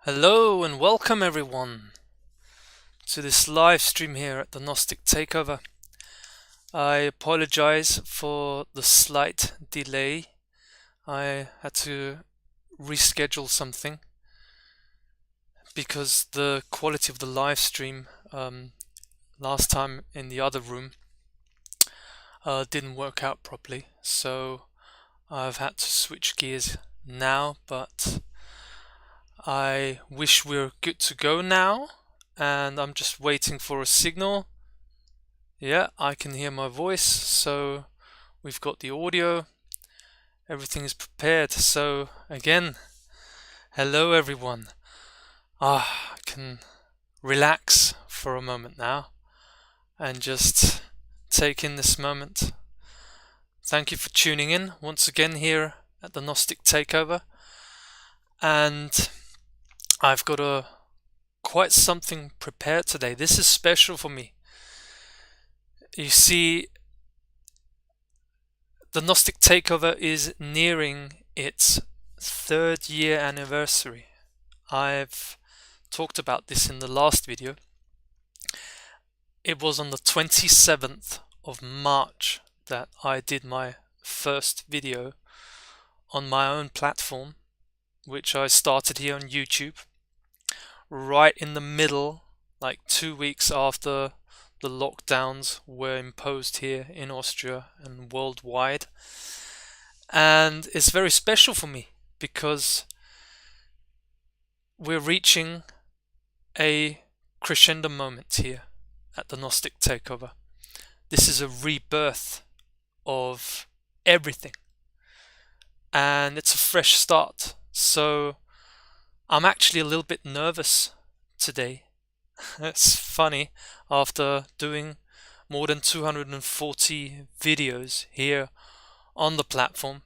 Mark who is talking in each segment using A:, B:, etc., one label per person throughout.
A: Hello and welcome everyone to this live stream here at the Gnostic Takeover. I apologize for the slight delay. I had to reschedule something because the quality of the live stream last time in the other room didn't work out properly, so I've had to switch gears now, but I wish we're good to go now, and I'm just waiting for a signal. Yeah, I can hear my voice, so we've got the audio, everything is prepared. So again, hello everyone. I can relax for a moment now and just take in this moment. Thank you for tuning in once again here at the Gnostic Takeover, and I've got quite something prepared today. This is special for me. You see, the Gnostic Takeover is nearing its 3rd year anniversary. I've talked about this in the last video. It was on the 27th of March that I did my first video on my own platform, which I started here on YouTube, right in the middle, like 2 weeks after the lockdowns were imposed here in Austria and worldwide. And it's very special for me because we're reaching a crescendo moment here at the Gnostic Takeover. This is a rebirth of everything, and it's a fresh start. So I'm actually a little bit nervous today. It's funny, after doing more than 240 videos here on the platform,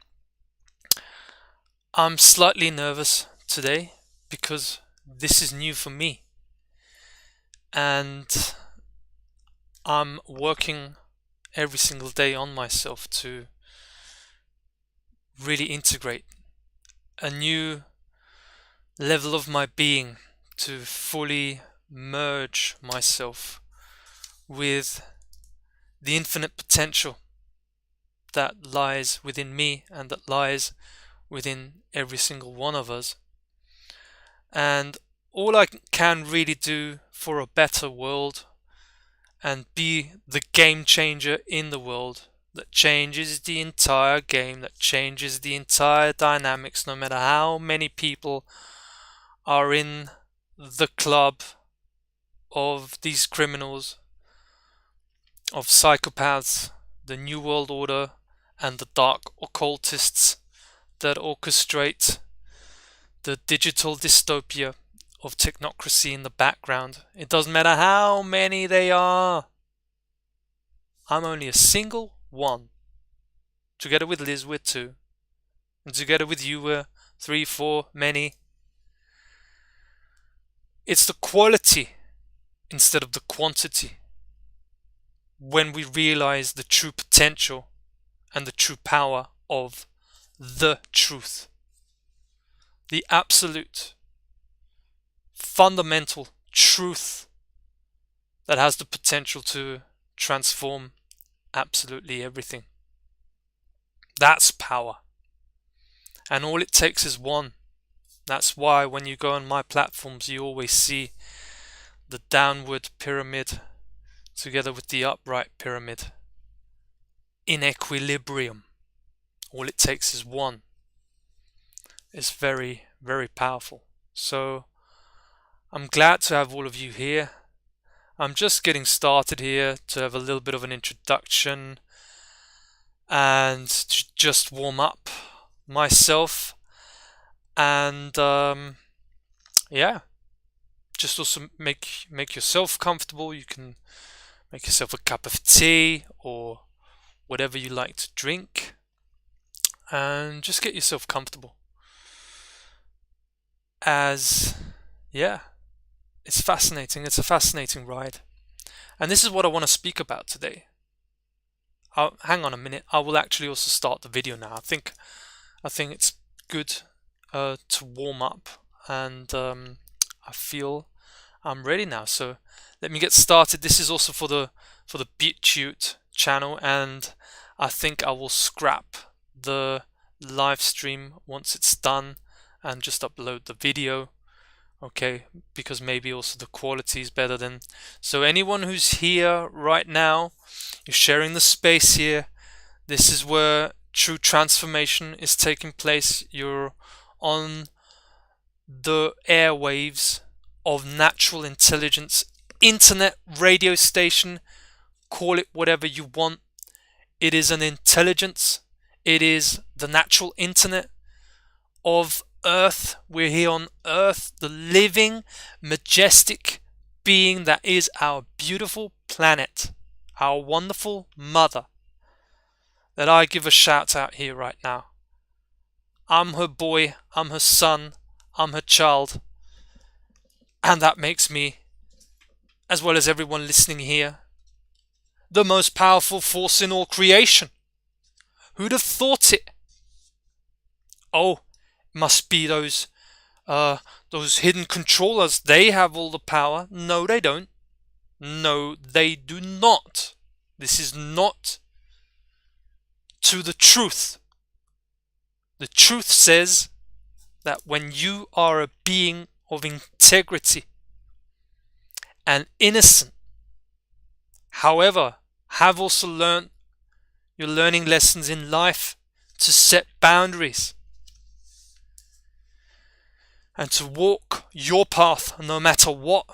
A: I'm slightly nervous today because this is new for me, and I'm working every single day on myself to really integrate a new level of my being, to fully merge myself with the infinite potential that lies within me and that lies within every single one of us. And all I can really do for a better world and be the game changer in the world that changes the entire game, that changes the entire dynamics, no matter how many people are in the club of these criminals, of psychopaths, the New World Order, and the dark occultists that orchestrate the digital dystopia of technocracy in the background. It doesn't matter how many they are. I'm only a single one. Together with Liz, we're 2. And together with you, we're 3, 4, many. It's the quality instead of the quantity when we realize the true potential and the true power of the truth. The absolute, fundamental truth that has the potential to transform absolutely everything. That's power. And all it takes is one. That's why when you go on my platforms, you always see the downward pyramid together with the upright pyramid in equilibrium. All it takes is one. It's very, very powerful. So I'm glad to have all of you here. I'm just getting started here to have a little bit of an introduction and to just warm up myself, and yeah, just also make yourself comfortable. You can make yourself a cup of tea or whatever you like to drink, and just get yourself comfortable. As yeah, it's fascinating. It's a fascinating ride, and this is what I want to speak about today. Hang on a minute. I will actually also start the video now. I think it's good to warm up and I feel I'm ready now. So let me get started. This is also for the BitChute channel, and I think I will scrap the live stream once it's done and just upload the video. Okay, because maybe also the quality is better then. So anyone who's here right now, you're sharing the space here. This is where true transformation is taking place. You're on the airwaves of natural intelligence, internet radio station, call it whatever you want. It is an intelligence. It is the natural internet of Earth. We're here on Earth, the living, majestic being that is our beautiful planet, our wonderful mother, that I give a shout out here right now. I'm her boy, I'm her son, I'm her child, and that makes me, as well as everyone listening here, the most powerful force in all creation. Who'd have thought it? Oh, must be those hidden controllers. They have all the power. No, they don't. No, they do not. This is not to the truth. The truth says that when you are a being of integrity and innocent, however, have also learned your learning lessons in life to set boundaries and to walk your path no matter what.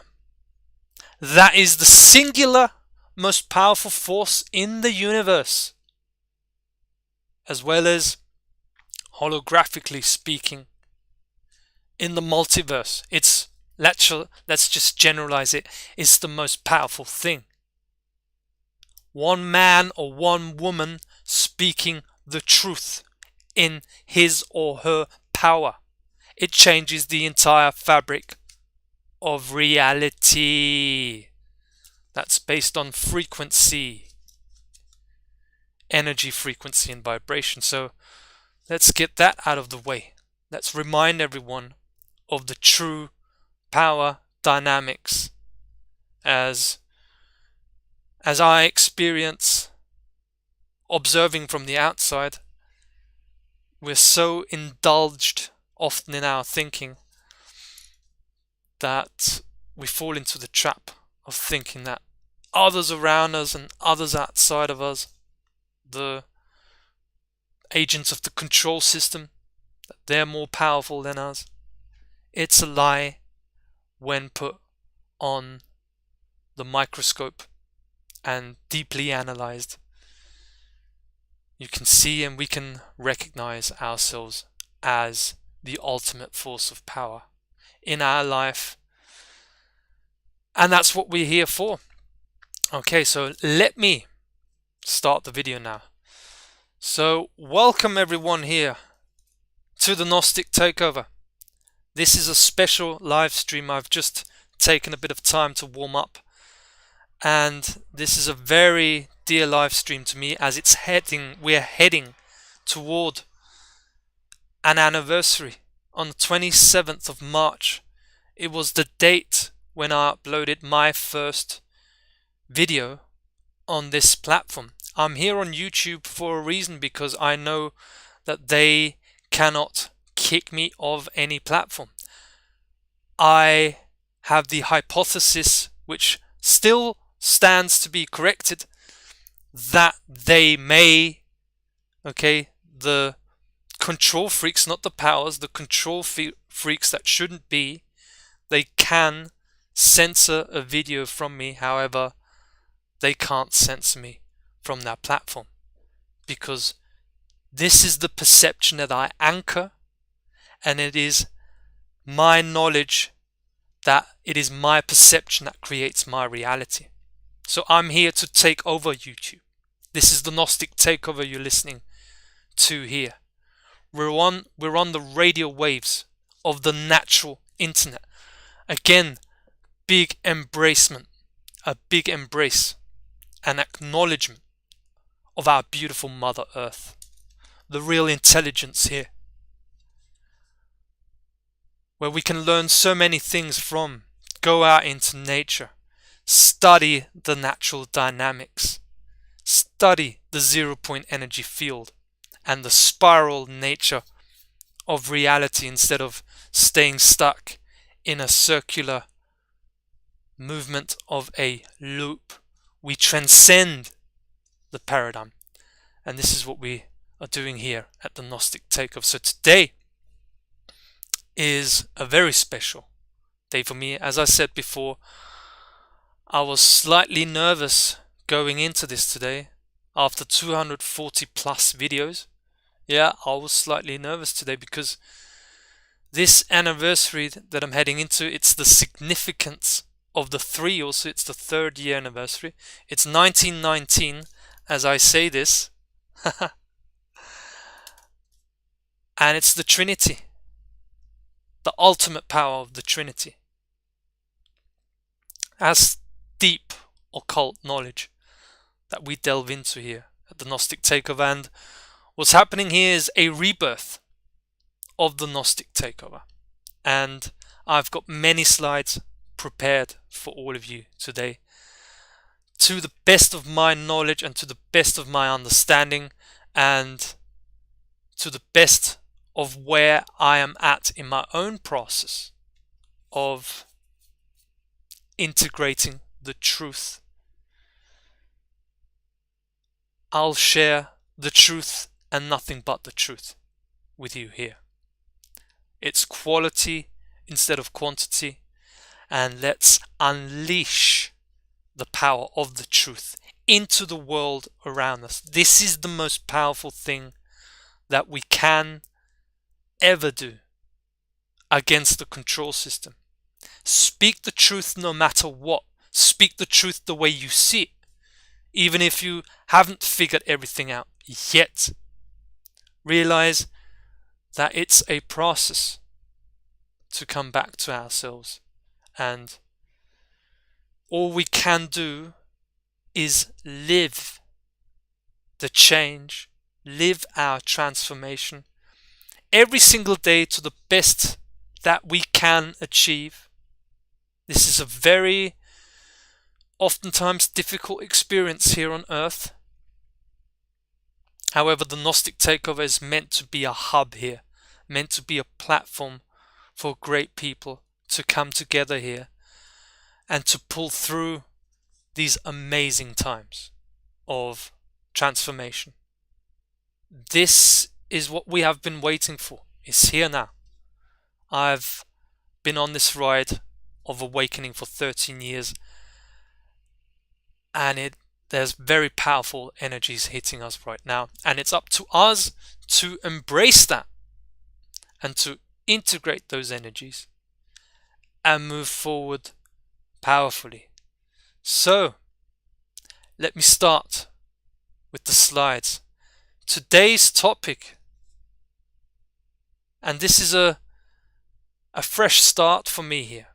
A: That is the singular most powerful force in the universe, as well as holographically speaking in the multiverse. Let's just generalize it. It's the most powerful thing. One man or one woman speaking the truth in his or her power. It changes the entire fabric of reality. That's based on frequency, energy, frequency, and vibration. So let's get that out of the way. Let's remind everyone of the true power dynamics as I experience observing from the outside. We're so indulged often in our thinking that we fall into the trap of thinking that others around us and others outside of us, the agents of the control system, that they're more powerful than us. It's a lie when put on the microscope and deeply analyzed. You can see and we can recognize ourselves as the ultimate force of power in our life, and that's what we're here for. Okay, so let me start the video now. So welcome everyone here to the Gnostic Takeover. This is a special live stream. I've just taken a bit of time to warm up, and this is a very dear live stream to me, as we're heading toward an anniversary. On the 27th of March, it was the date when I uploaded my first video on this platform. I'm here on YouTube for a reason, because I know that they cannot kick me off any platform. I have the hypothesis, which still stands to be corrected, that they may, the control freaks, not the powers, the control freaks that shouldn't be, they can censor a video from me. However, they can't censor me from that platform, because this is the perception that I anchor, and it is my knowledge that it is my perception that creates my reality. So I'm here to take over YouTube. This is the Gnostic Takeover you're listening to here. We're on the radio waves of the natural internet. Again, big embracement, a big embrace, an acknowledgement of our beautiful Mother Earth, the real intelligence here. where we can learn so many things from. Go out into nature, study the natural dynamics, study the 0-point energy field and the spiral nature of reality instead of staying stuck in a circular movement of a loop. We transcend the paradigm, and this is what we are doing here at the Gnostic Takeover. So today is a very special day for me. As I said before, I was slightly nervous going into this today after 240 plus videos. Yeah, I was slightly nervous today because this anniversary that I'm heading into, it's the significance of the 3 also. It's the 3rd year anniversary. It's 1919 as I say this. And it's the Trinity, the ultimate power of the Trinity. As deep occult knowledge that we delve into here at the Gnostic Takeover, and what's happening here is a rebirth of the Gnostic Takeover, and I've got many slides prepared for all of you today to the best of my knowledge and to the best of my understanding and to the best of where I am at in my own process of integrating the truth. I'll share the truth and nothing but the truth with you here. It's quality instead of quantity, and let's unleash the power of the truth into the world around us. This is the most powerful thing that we can ever do against the control system. Speak the truth no matter what. Speak the truth the way you see it, even if you haven't figured everything out yet. Realize that it's a process to come back to ourselves, and all we can do is live the change, live our transformation every single day to the best that we can achieve. This is a very oftentimes difficult experience here on earth. However, the Gnostic Takeover is meant to be a hub here, meant to be a platform for great people to come together here and to pull through these amazing times of transformation. This is what we have been waiting for. It's here now. I've been on this ride of awakening for 13 years, and there's very powerful energies hitting us right now, and it's up to us to embrace that and to integrate those energies and move forward powerfully. So let me start with the slides. Today's topic, and this is a fresh start for me here.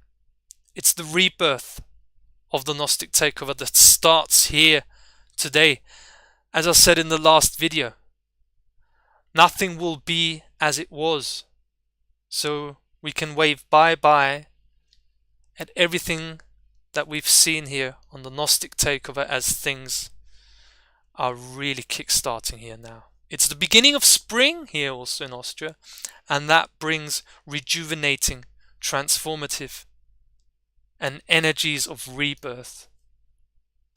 A: It's the rebirth of the Gnostic Takeover that starts here today. As I said in the last video, nothing will be as it was. So we can wave bye-bye at everything that we've seen here on the Gnostic Takeover as things are really kick-starting here now. It's the beginning of spring here also in Austria, and that brings rejuvenating, transformative, and energies of rebirth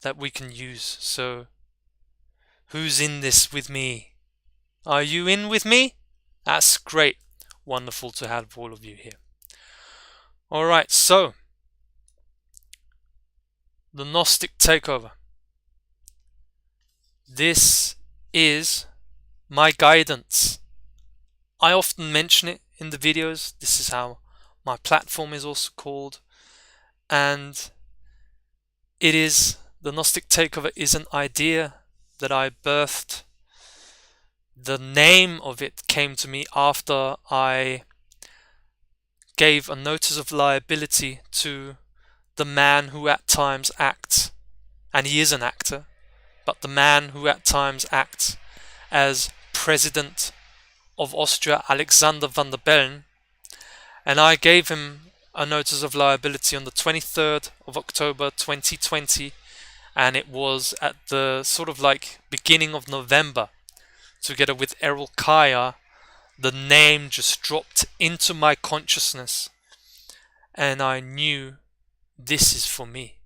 A: that we can use. So, who's in this with me? Are you in with me? That's great. Wonderful to have all of you here. Alright, so, the Gnostic Takeover. This is my guidance. I often mention it in the videos. This is how my platform is also called. And it is, the Gnostic Takeover is an idea that I birthed. The name of it came to me after I gave a notice of liability to the man who at times acts, and he is an actor, but the man who at times acts as President of Austria, Alexander van der Bellen, And I gave him a notice of liability on the 23rd of October 2020, and it was at the sort of like beginning of November, together with Errol Kaya. The name just dropped into my consciousness, and I knew this is for me.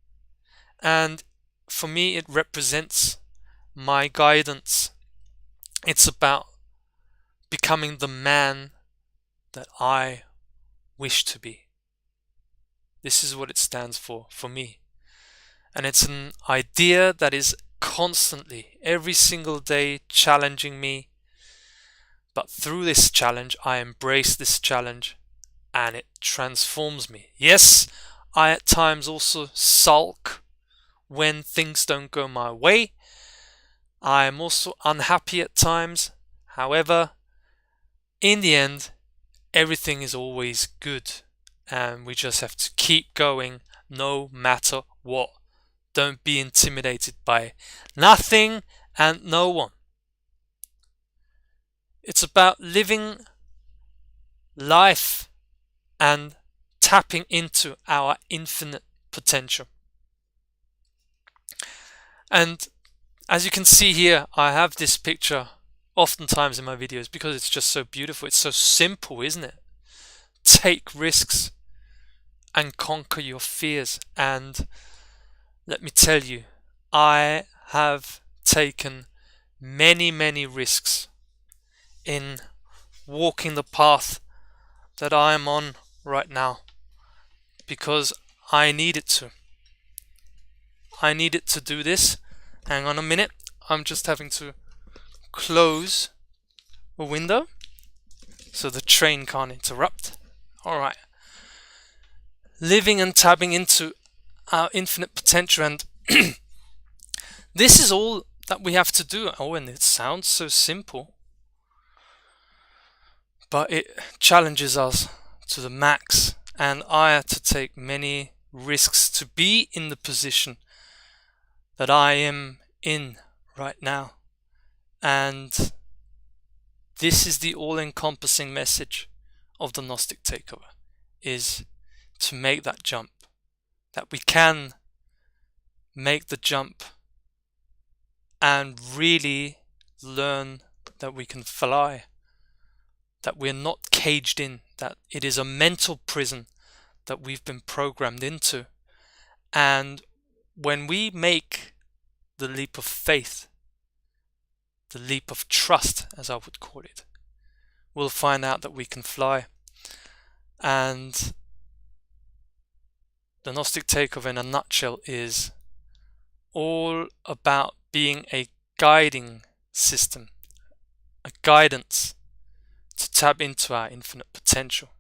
A: And for me, it represents my guidance. It's about becoming the man that I wish to be. This is what it stands for me. And it's an idea that is constantly, every single day, challenging me. But through this challenge, I embrace this challenge, and it transforms me. Yes, I at times also sulk when things don't go my way. I am also unhappy at times. However, in the end, everything is always good, and we just have to keep going no matter what. Don't be intimidated by nothing and no one. It's about living life and tapping into our infinite potential. And as you can see here, I have this picture oftentimes in my videos because it's just so beautiful. It's so simple, isn't it? Take risks and conquer your fears. And let me tell you, I have taken many, many risks in walking the path that I am on right now, because I needed to. I needed to do this. Hang on a minute. I'm just having to close a window so the train can't interrupt. Alright. Living and tapping into our infinite potential, and this is all that we have to do. Oh, and it sounds so simple, but it challenges us to the max, and I had to take many risks to be in the position that I am in right now. And this is the all-encompassing message of the Gnostic Takeover, is to make that jump, that we can make the jump and really learn that we can fly, that we're not caged in, that it is a mental prison that we've been programmed into. And when we make the leap of faith, the leap of trust, as I would call it, we'll find out that we can fly. And the Gnostic Takeover in a nutshell is all about being a guiding system, a guidance to tap into our infinite potential.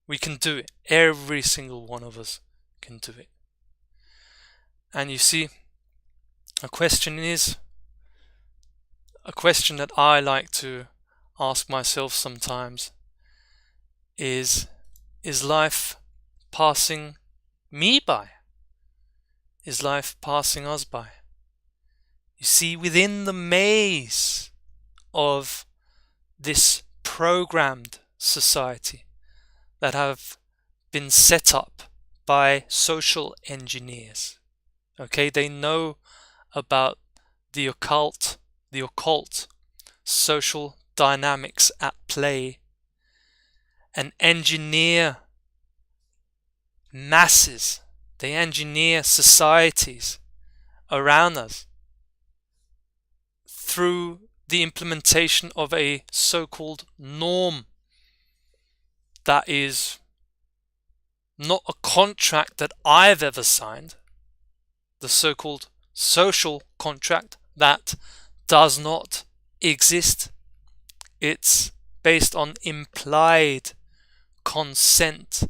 A: We can do it. Every single one of us can do it. And you see, a question that I like to ask myself sometimes is life passing me by? Is life passing us by? You see, within the maze of this programmed society that have been set up by social engineers, okay, they know about the occult social dynamics at play, and engineer masses, they engineer societies around us through the implementation of a so-called norm that is not a contract that I've ever signed, the so-called social contract that does not exist. It's based on implied consent.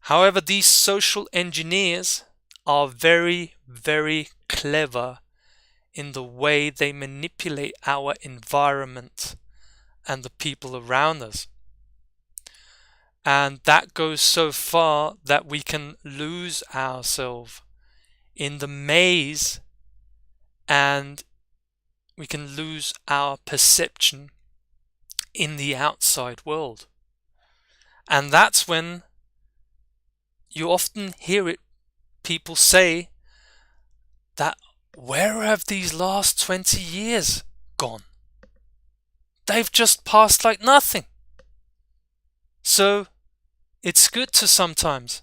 A: However, these social engineers are very, very clever in the way they manipulate our environment and the people around us. And that goes so far that we can lose ourselves in the maze, and we can lose our perception in the outside world. And that's when you often hear it, people say that, where have these last 20 years gone? They've just passed like nothing. So it's good to sometimes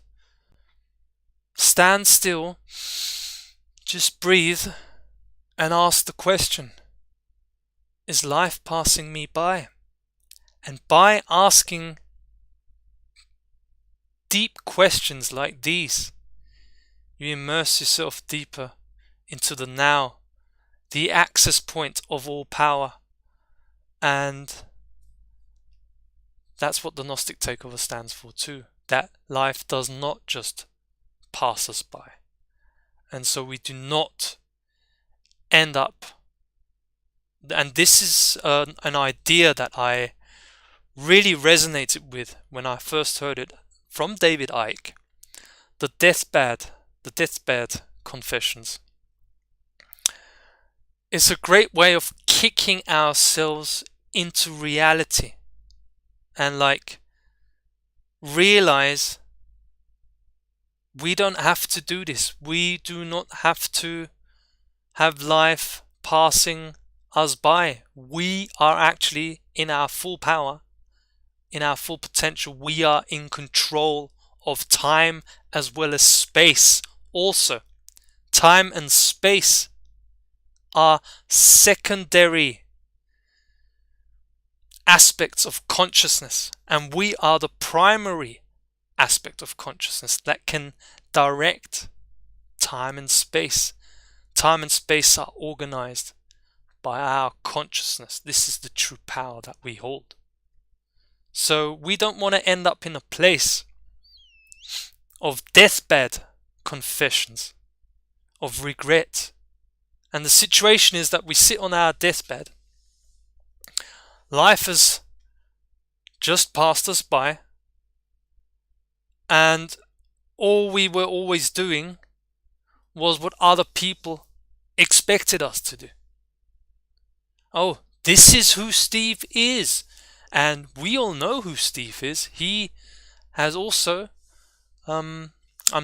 A: stand still, just breathe, and ask the question, is life passing me by? And by asking deep questions like these, you immerse yourself deeper into the now, the access point of all power. And that's what the Gnostic Takeover stands for too, that life does not just pass us by. And so we do not end up, and this is an idea that I really resonated with when I first heard it from David Icke, the deathbed confessions. It's a great way of kicking ourselves into reality and realize we don't have to do this. We do not have to have life passing us by. We are actually in our full power, in our full potential. We are in control of time as well as space also. Time and space are secondary aspects of consciousness, and we are the primary aspect of consciousness that can direct time and space. Time and space are organized by our consciousness. This is the true power that we hold. So we don't want to end up in a place of deathbed confessions, of regret. And the situation is that we sit on our deathbed. Life has just passed us by, and all we were always doing was what other people expected us to do. Oh, this is who Steve is. And we all know who Steve is. He has also, I'm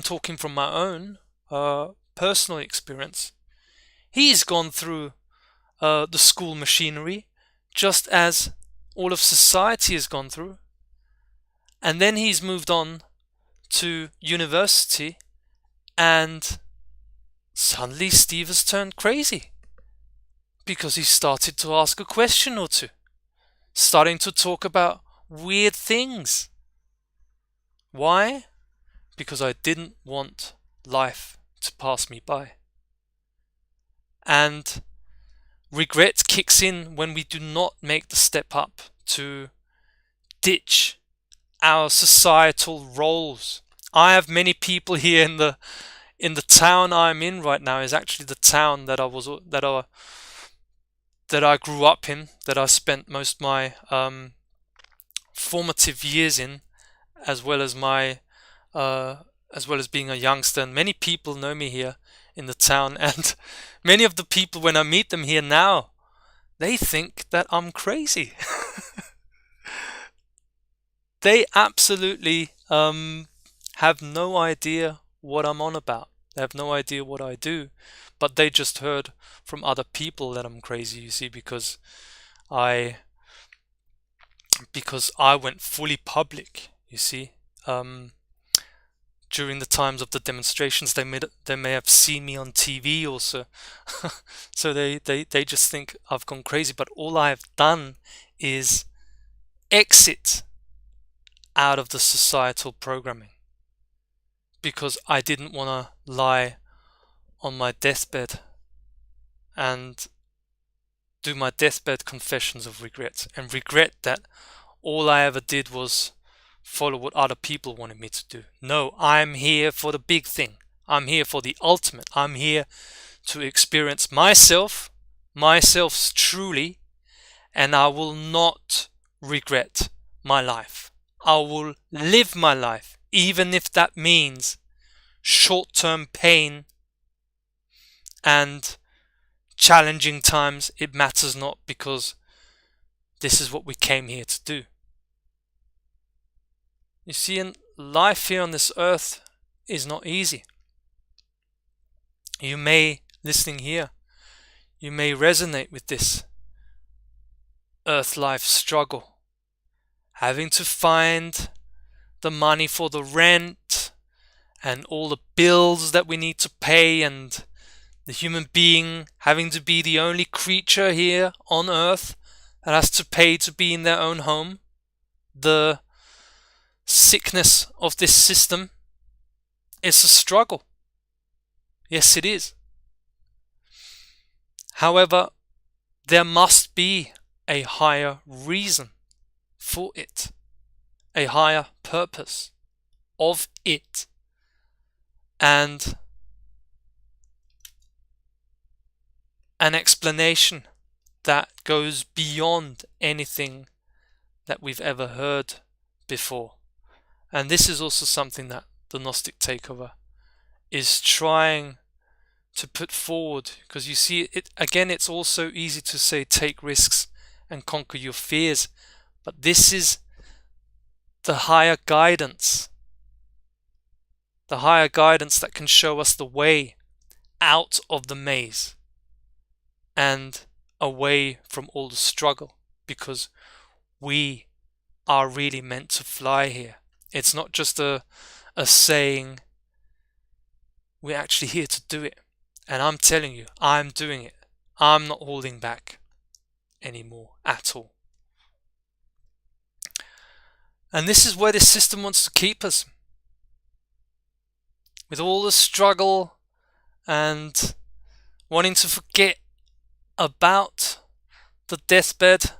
A: talking from my own personal experience, he's gone through the school machinery just as all of society has gone through. And then he's moved on to university, and suddenly Steve has turned crazy because he started to ask a question or two, starting to talk about weird things. Why? Because I didn't want life to pass me by. And regret kicks in when we do not make the step up to ditch our societal roles. I have many people here in the town I'm in right now. Is actually the town that I grew up in, that I spent most of my formative years in, as well as being a youngster. And many people know me here in the town, and many of the people, when I meet them here now, they think that I'm crazy. They absolutely have no idea what I'm on about. They have no idea what I do, but they just heard from other people that I'm crazy, you see, because I went fully public, you see. During the times of the demonstrations, they may have seen me on TV also. So they just think I've gone crazy, but all I've done is exit out of the societal programming, because I didn't want to lie on my deathbed and do my deathbed confessions of regret, and regret that all I ever did was follow what other people wanted me to do. No, I'm here for the big thing. I'm here for the ultimate. I'm here to experience myself truly, and I will not regret my life. I will live my life, even if that means short-term pain and challenging times. It matters not, because this is what we came here to do. You see, in life here on this earth is not easy. You may, listening here, you may resonate with this earth life struggle. Having to find the money for the rent and all the bills that we need to pay, and the human being having to be the only creature here on earth that has to pay to be in their own home. The sickness of this system is a struggle. Yes, it is. However, there must be a higher reason for it, a higher purpose of it, and an explanation that goes beyond anything that we've ever heard before. And this is also something that the Gnostic Takeover is trying to put forward, because you see it again, it's also easy to say take risks and conquer your fears, but this is the higher guidance that can show us the way out of the maze and away from all the struggle, because we are really meant to fly here. It's not just a saying, we're actually here to do it. And I'm telling you, I'm doing it. I'm not holding back anymore at all. And this is where this system wants to keep us. With all the struggle and wanting to forget about the deathbed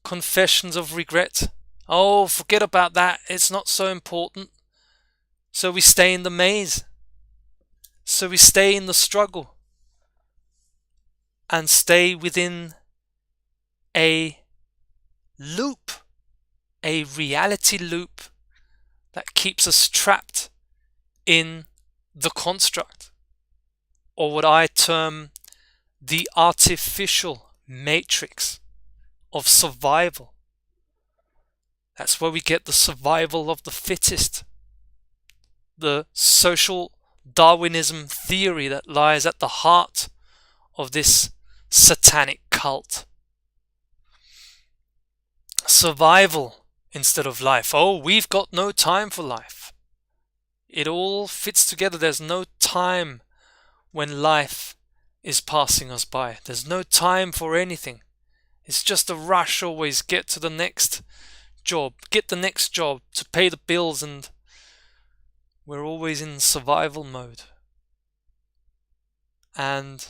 A: confessions of regret. Oh, forget about that. It's not so important. So we stay in the maze. So we stay in the struggle and stay within a loop, a reality loop that keeps us trapped in the construct, or what I term the artificial matrix of survival. That's where we get the survival of the fittest, the social Darwinism theory that lies at the heart of this satanic cult. Survival instead of life. Oh, we've got no time for life. It all fits together. There's no time when life is passing us by. There's no time for anything. It's just a rush always. Get to the next job. Get the next job to pay the bills, and we're always in survival mode. And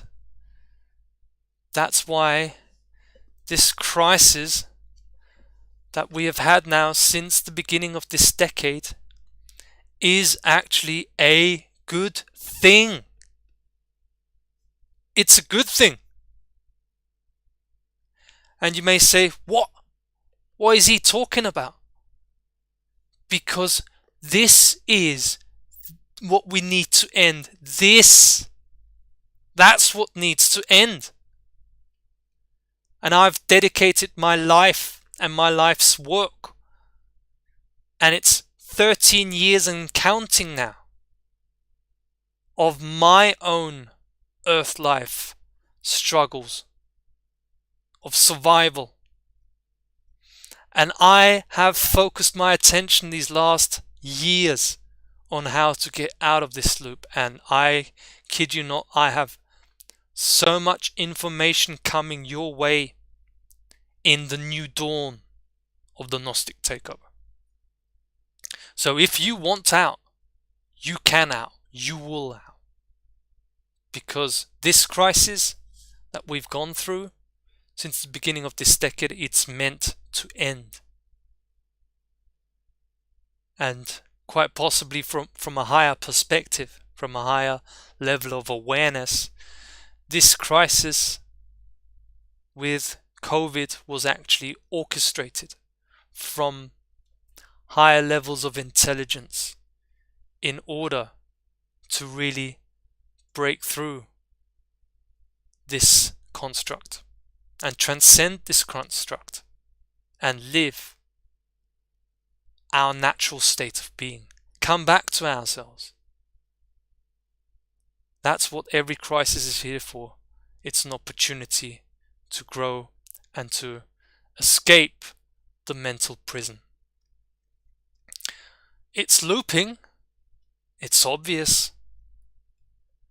A: that's why this crisis that we have had now since the beginning of this decade is actually a good thing. It's a good thing. And you may say, what is he talking about? Because this is what we need to end. That's what needs to end. And I've dedicated my life and my life's work, and it's 13 years and counting now, of my own earth life struggles, of survival. And I have focused my attention these last years on how to get out of this loop. And I kid you not, I have so much information coming your way in the new dawn of the Gnostic Takeover. So if you want out, you can out. You will out. Because this crisis that we've gone through since the beginning of this decade, it's meant to end. And quite possibly from a higher perspective, from a higher level of awareness, this crisis with COVID was actually orchestrated from higher levels of intelligence in order to really break through this construct and transcend this construct and live our natural state of being. Come back to ourselves. That's what every crisis is here for. It's an opportunity to grow and to escape the mental prison. It's looping. It's obvious.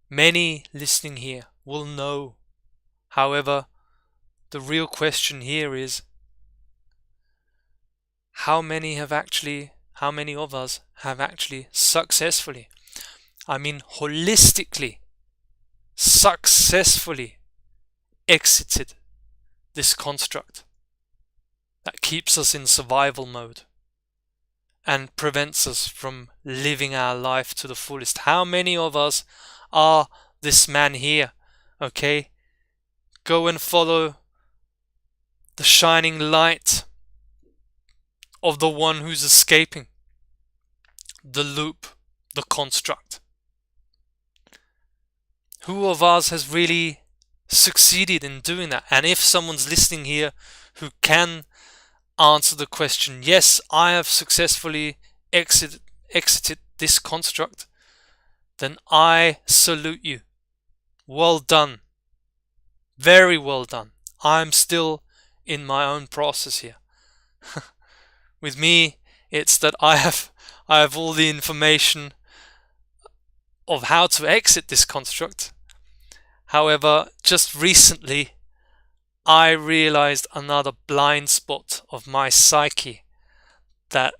A: Many listening here will know. However, the real question here is, how many of us have actually successfully, I mean holistically, successfully exited this construct that keeps us in survival mode and prevents us from living our life to the fullest? How many of us are this man here? Okay, go and follow the shining light of the one who's escaping the loop, the construct. Who of us has really succeeded in doing that? And if someone's listening here who can answer the question, yes, I have successfully exited this construct, then I salute you. Well done. Very well done. I'm still in my own process here. With me, it's that I have all the information of how to exit this construct. However, just recently, I realized another blind spot of my psyche that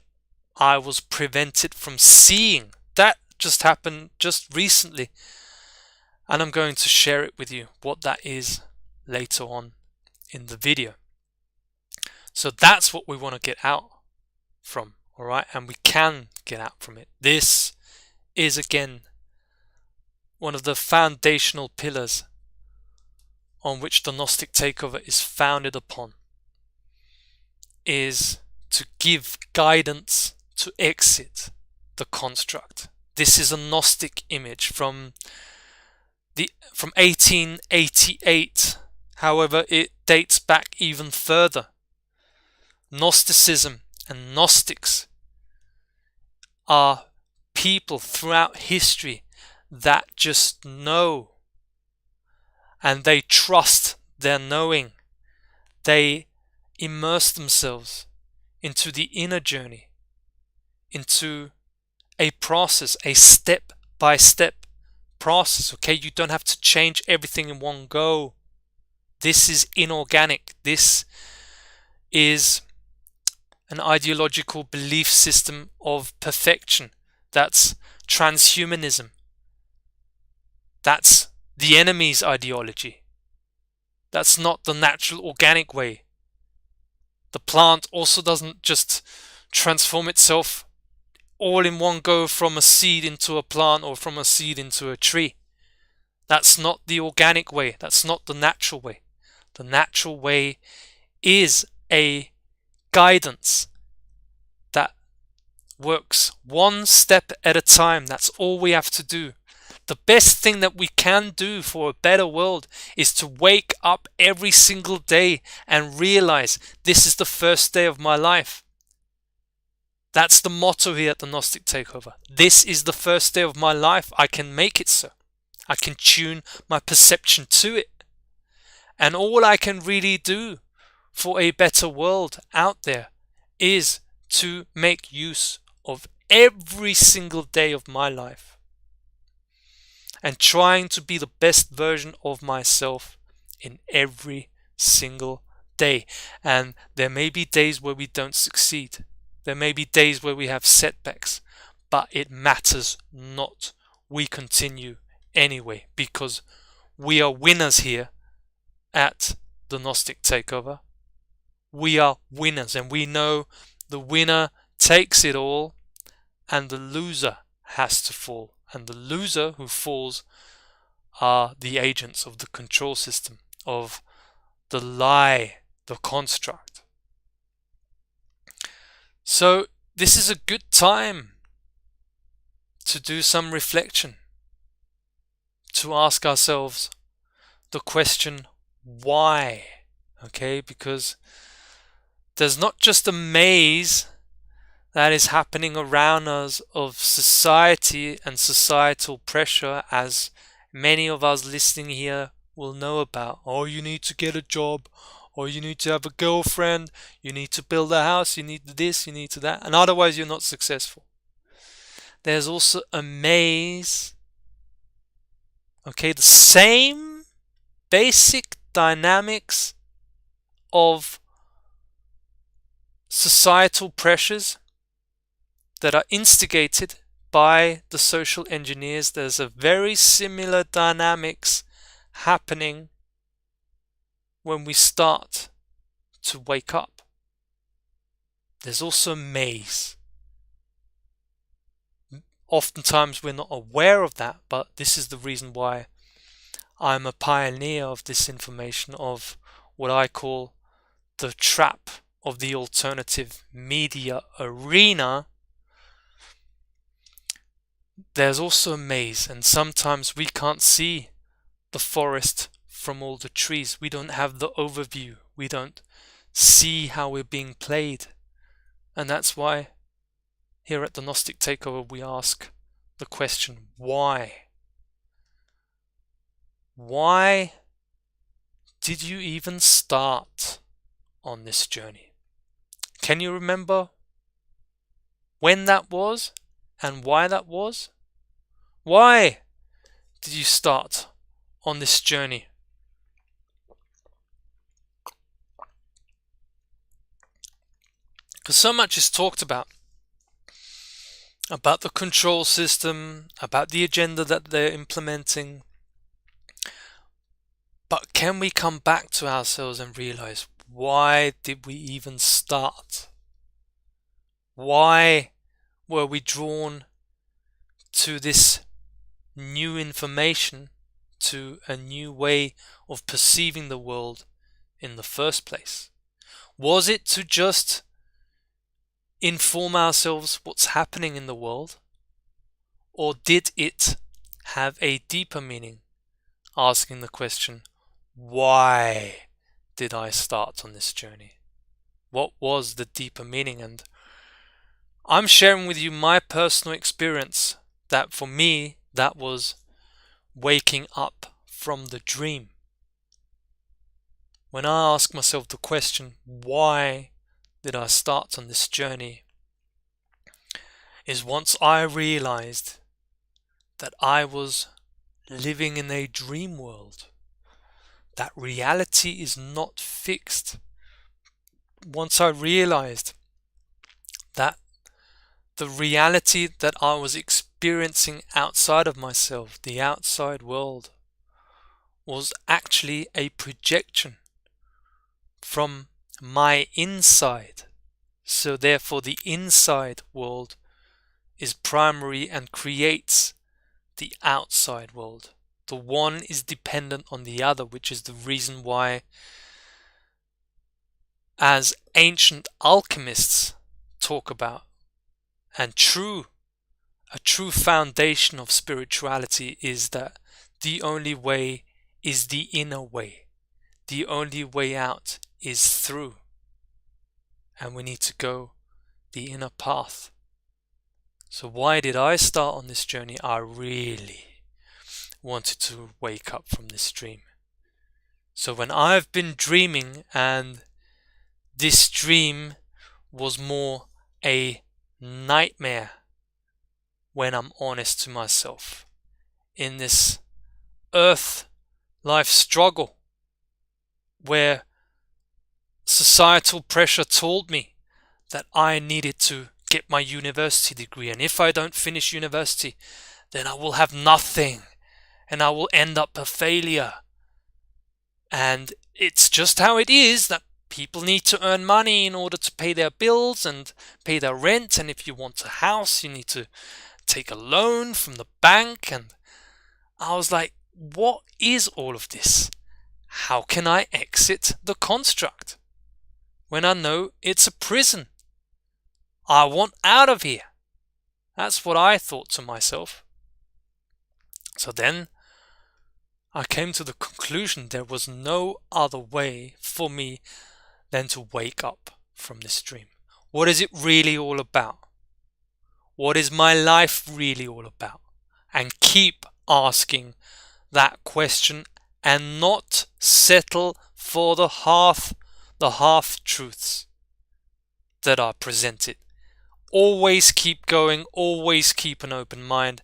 A: I was prevented from seeing. That just happened just recently. And I'm going to share it with you, what that is, later on in the video. So that's what we want to get out from, alright? And we can get out from it. This is, again, one of the foundational pillars on which the Gnostic Takeover is founded upon, is to give guidance to exit the construct. This is a Gnostic image from 1888. However, it dates back even further. Gnosticism and Gnostics are people throughout history that just know, and they trust their knowing. They immerse themselves into the inner journey, into a process, a step-by-step process. Okay, you don't have to change everything in one go. This is inorganic. This is an ideological belief system of perfection. That's transhumanism. That's the enemy's ideology. That's not the natural organic way. The plant also doesn't just transform itself all in one go from a seed into a plant or from a seed into a tree. That's not the organic way. That's not the natural way. The natural way is a guidance that works one step at a time. That's all we have to do. The best thing that we can do for a better world is to wake up every single day and realize this is the first day of my life. That's the motto here at the Gnostic Takeover. This is the first day of my life. I can make it so. I can tune my perception to it. And all I can really do for a better world out there is to make use of every single day of my life and trying to be the best version of myself in every single day. And there may be days where we don't succeed. There may be days where we have setbacks, but it matters not. We continue anyway, because we are winners here at the Gnostic Takeover. We are winners, and we know the winner takes it all and the loser has to fall. And the loser who falls are the agents of the control system, of the lie, the construct. So this is a good time to do some reflection, to ask ourselves the question, why? Okay, because there's not just a maze that is happening around us of society and societal pressure, as many of us listening here will know about. Oh, you need to get a job, or you need to have a girlfriend, you need to build a house, you need this, you need to that, and otherwise you're not successful. There's also a maze. Okay, the same basic dynamics of societal pressures that are instigated by the social engineers. There's a very similar dynamics happening when we start to wake up. There's also a maze. Oftentimes we're not aware of that, but this is the reason why I'm a pioneer of this information, of what I call the trap of the alternative media arena. There's also a maze, and sometimes we can't see the forest from all the trees. We don't have the overview. We don't see how we're being played. And that's why here at the Gnostic Takeover we ask the question, why? Why did you even start on this journey? Can you remember when that was and why that was? Why did you start on this journey? Because so much is talked about the control system, about the agenda that they're implementing. But can we come back to ourselves and realize, why did we even start? Why were we drawn to this new information, to a new way of perceiving the world in the first place? Was it to just inform ourselves what's happening in the world? Or did it have a deeper meaning? Asking the question, why did I start on this journey? What was the deeper meaning? And I'm sharing with you my personal experience, that for me, that was waking up from the dream. When I ask myself the question, why did I start on this journey, is once I realized that I was living in a dream world, that reality is not fixed. Once I realized that the reality that I was experiencing outside of myself, the outside world, was actually a projection from my inside. So therefore the inside world is primary and creates the outside world. The one is dependent on the other, which is the reason why, as ancient alchemists talk about, and a true foundation of spirituality is that the only way is the inner way. The only way out is through. And we need to go the inner path. So why did I start on this journey? I really wanted to wake up from this dream. So when I've been dreaming, and this dream was more a nightmare, when I'm honest to myself, in this earth life struggle where societal pressure told me that I needed to get my university degree, and if I don't finish university, then I will have nothing and I will end up a failure. And it's just how it is, that people need to earn money in order to pay their bills and pay their rent, and if you want a house you need to take a loan from the bank. And I was like, what is all of this? How can I exit the construct when I know it's a prison? I want out of here. That's what I thought to myself. So then I came to the conclusion there was no other way for me than to wake up from this dream. What is it really all about? What is my life really all about? And keep asking that question and not settle for the half truths that are presented. Always keep going, always keep an open mind.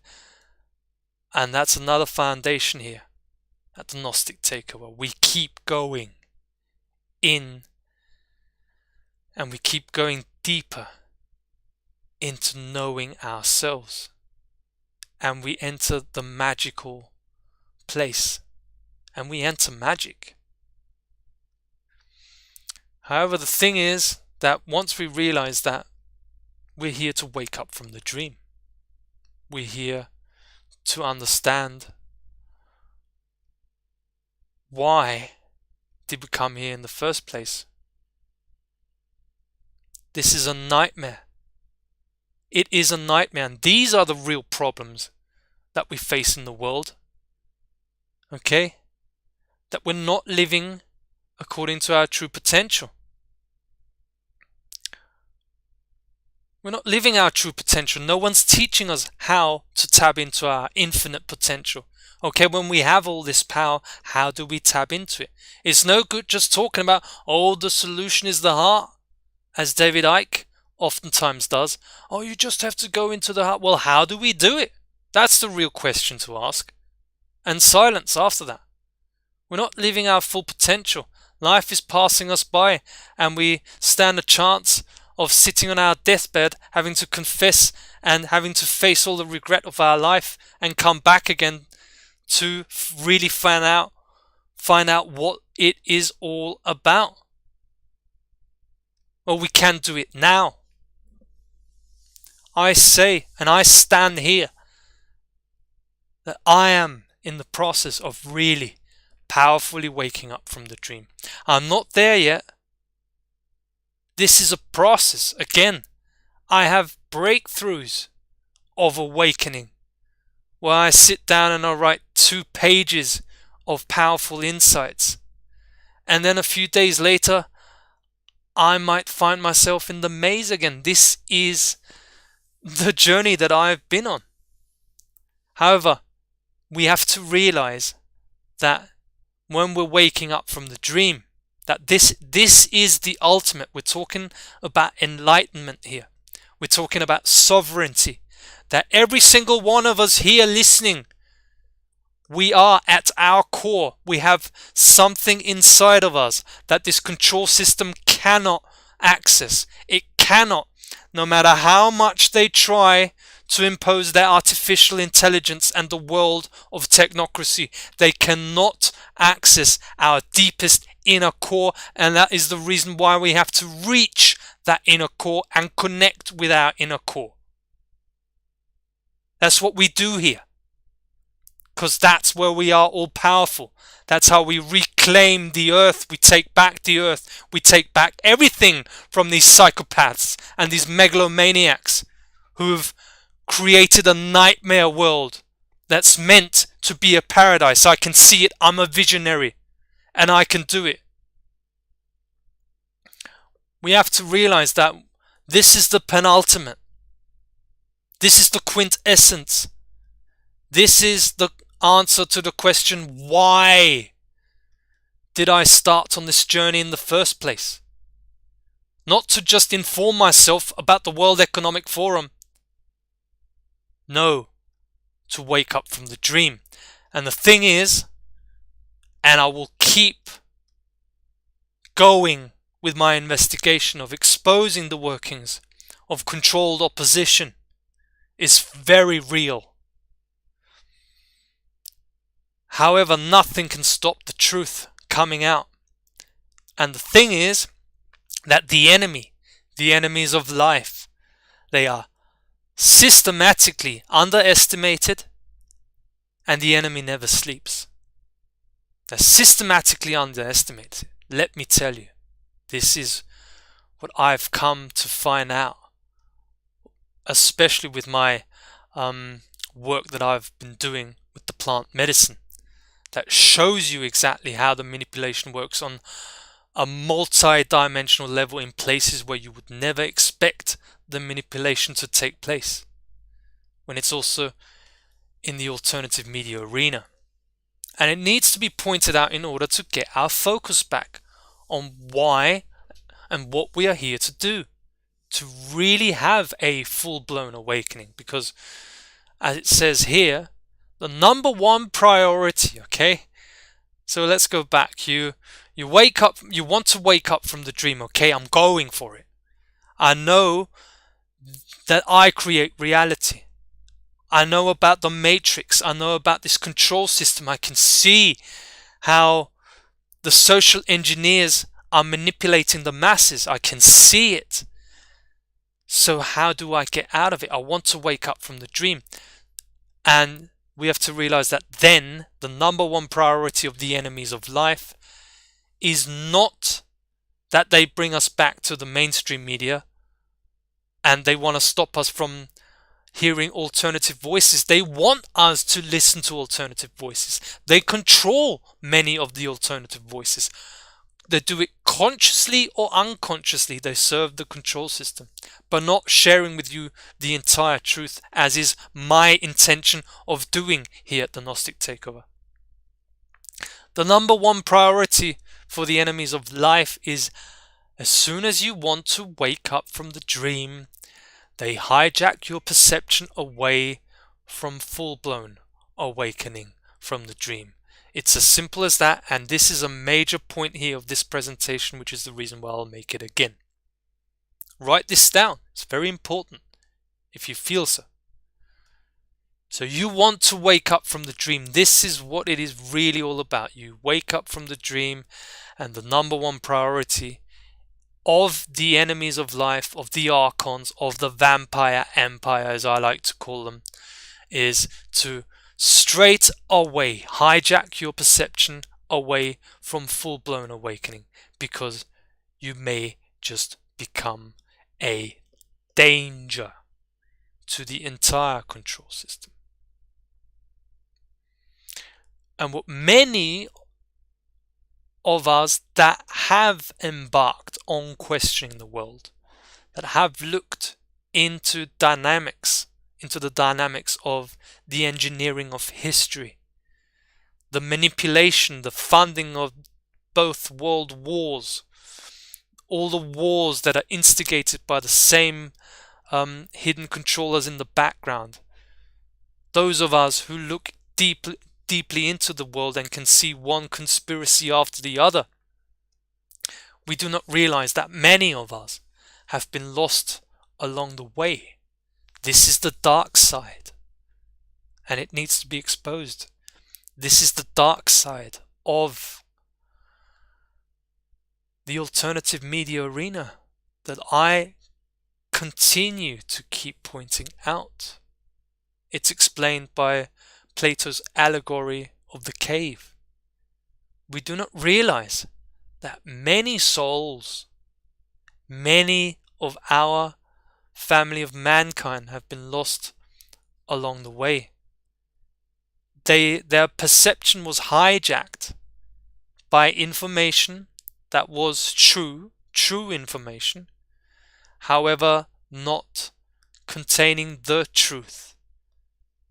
A: And that's another foundation here at the Gnostic Takeover. We keep going in and we keep going deeper into knowing ourselves. And we enter the magical place. And we enter magic. However, the thing is that once we realize that, we're here to wake up from the dream. We're here to understand why did we come here in the first place. This is a nightmare. It is a nightmare, and these are the real problems that we face in the world. Okay? That we're not living according to our true potential. We're not living our true potential. No one's teaching us how to tap into our infinite potential. Okay, when we have all this power, how do we tap into it? It's no good just talking about, oh, the solution is the heart, as David Icke oftentimes does. Oh, you just have to go into the heart. Well, how do we do it? That's the real question to ask. And silence after that. We're not living our full potential. Life is passing us by, and we stand a chance of sitting on our deathbed, having to confess and having to face all the regret of our life and come back again to really find out what it is all about. Well, we can do it now. I say, and I stand here, that I am in the process of really powerfully waking up from the dream. I'm not there yet. This is a process. Again, I have breakthroughs of awakening where I sit down and I write 2 pages of powerful insights. And then a few days later, I might find myself in the maze again. This is the journey that I've been on. However, we have to realize that when we're waking up from the dream, that this is the ultimate. We're talking about enlightenment here. We're talking about sovereignty. That every single one of us here listening, we are at our core. We have something inside of us that this control system cannot access. It cannot. No matter how much they try to impose their artificial intelligence and the world of technocracy, they cannot access our deepest inner core, and that is the reason why we have to reach that inner core and connect with our inner core. That's what we do here, because that's where we are all powerful. That's how we reclaim the earth. We take back the earth. We take back everything from these psychopaths and these megalomaniacs who've created a nightmare world that's meant to be a paradise. I can see it. I'm a visionary and I can do it. We have to realize that this is the penultimate. This is the quintessence. This is the answer to the question, why did I start on this journey in the first place? Not to just inform myself about the World Economic Forum. No, to wake up from the dream. And the thing is, and I will keep going with my investigation of exposing the workings of controlled opposition, is very real. However, nothing can stop the truth coming out. And the thing is that the enemies of life, they are systematically underestimated, and the enemy never sleeps. They're systematically underestimated. Let me tell you, this is what I've come to find out, especially with my work that I've been doing with the plant medicine, that shows you exactly how the manipulation works on a multi-dimensional level in places where you would never expect the manipulation to take place, when it's also in the alternative media arena. And it needs to be pointed out in order to get our focus back on why and what we are here to do, to really have a full-blown awakening. Because as it says here, the number one priority, okay? So let's go back. You wake up, you want to wake up from the dream, okay? I'm going for it. I know that I create reality. I know about the matrix. I know about this control system. I can see how the social engineers are manipulating the masses. I can see it. So how do I get out of it? I want to wake up from the dream. And we have to realize that then the number one priority of the enemies of life is not that they bring us back to the mainstream media and they want to stop us from hearing alternative voices. They want us to listen to alternative voices. They control many of the alternative voices. They do it consciously or unconsciously. They serve the control system, but not sharing with you the entire truth, as is my intention of doing here at the Gnostic Takeover. The number one priority for the enemies of life is, as soon as you want to wake up from the dream, they hijack your perception away from full-blown awakening from the dream. It's as simple as that, and this is a major point here of this presentation, which is the reason why I'll make it again. Write this down. It's very important if you feel so. So you want to wake up from the dream. This is what it is really all about. You wake up from the dream, and the number one priority of the enemies of life, of the archons, of the vampire empire, as I like to call them, is to straight away hijack your perception away from full-blown awakening, because you may just become a danger to the entire control system. And what many of us that have embarked on questioning the world, that have looked into dynamics, into the dynamics of the engineering of history, the manipulation, the funding of both world wars, all the wars that are instigated by the same hidden controllers in the background. Those of us who look deeply into the world and can see one conspiracy after the other, we do not realize that many of us have been lost along the way. This is the dark side, and it needs to be exposed. This is the dark side of the alternative media arena that I continue to keep pointing out. It's explained by Plato's allegory of the cave. We do not realize that many souls, many of our family of mankind have been lost along the way. Their perception was hijacked by information that was true information, however not containing the truth.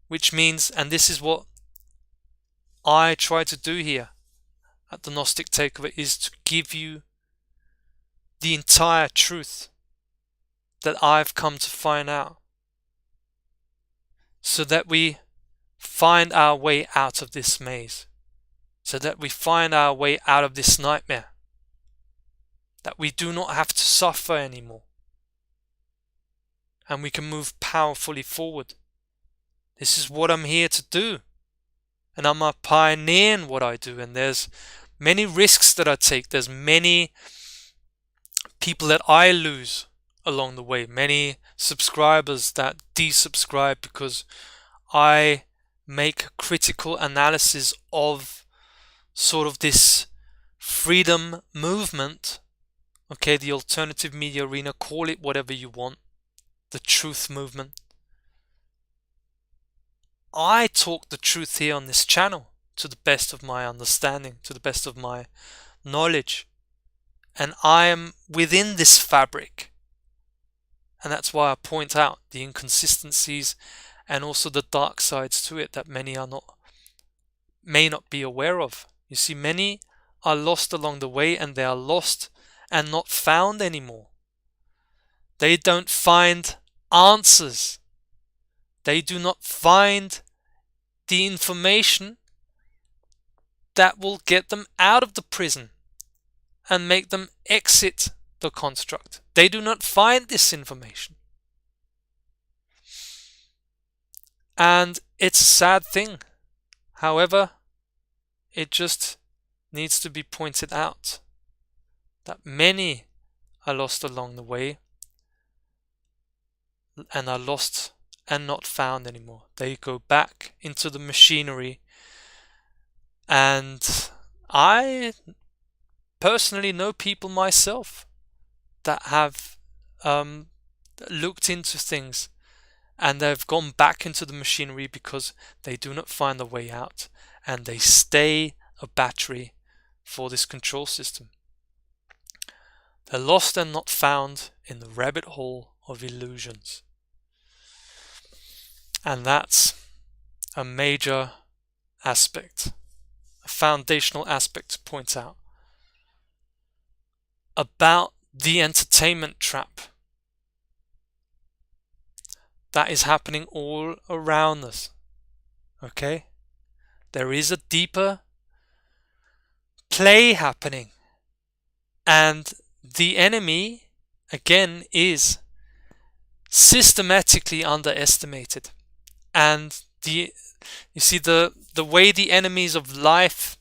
A: Which means, and this is what I try to do here at the Gnostic Takeover, is to give you the entire truth that I've come to find out, so that we find our way out of this maze, so that we find our way out of this nightmare, that we do not have to suffer anymore, and we can move powerfully forward. This is what I'm here to do, and I'm a pioneer in what I do, and there's many risks that I take. There's many people that I lose along the way, many subscribers that desubscribe because I make critical analysis of sort of this freedom movement, okay, the alternative media arena, call it whatever you want, the truth movement. I talk the truth here on this channel to the best of my understanding, to the best of my knowledge. and I am within this fabric. And that's why I point out the inconsistencies and also the dark sides to it that many may not be aware of. You see, many are lost along the way, and they are lost and not found anymore. They don't find answers. They do not find the information that will get them out of the prison and make them exit the construct. They do not find this information. And it's a sad thing. However, it just needs to be pointed out that many are lost along the way and are lost and not found anymore. They go back into the machinery, and I personally know people myself that have looked into things and they've gone back into the machinery because they do not find a way out, and they stay a battery for this control system. They're lost and not found in the rabbit hole of illusions. And that's a major aspect, a foundational aspect to point out about the entertainment trap that is happening all around us. Okay? There is a deeper play happening, and the enemy, again, is systematically underestimated. And you see, the way the enemies of life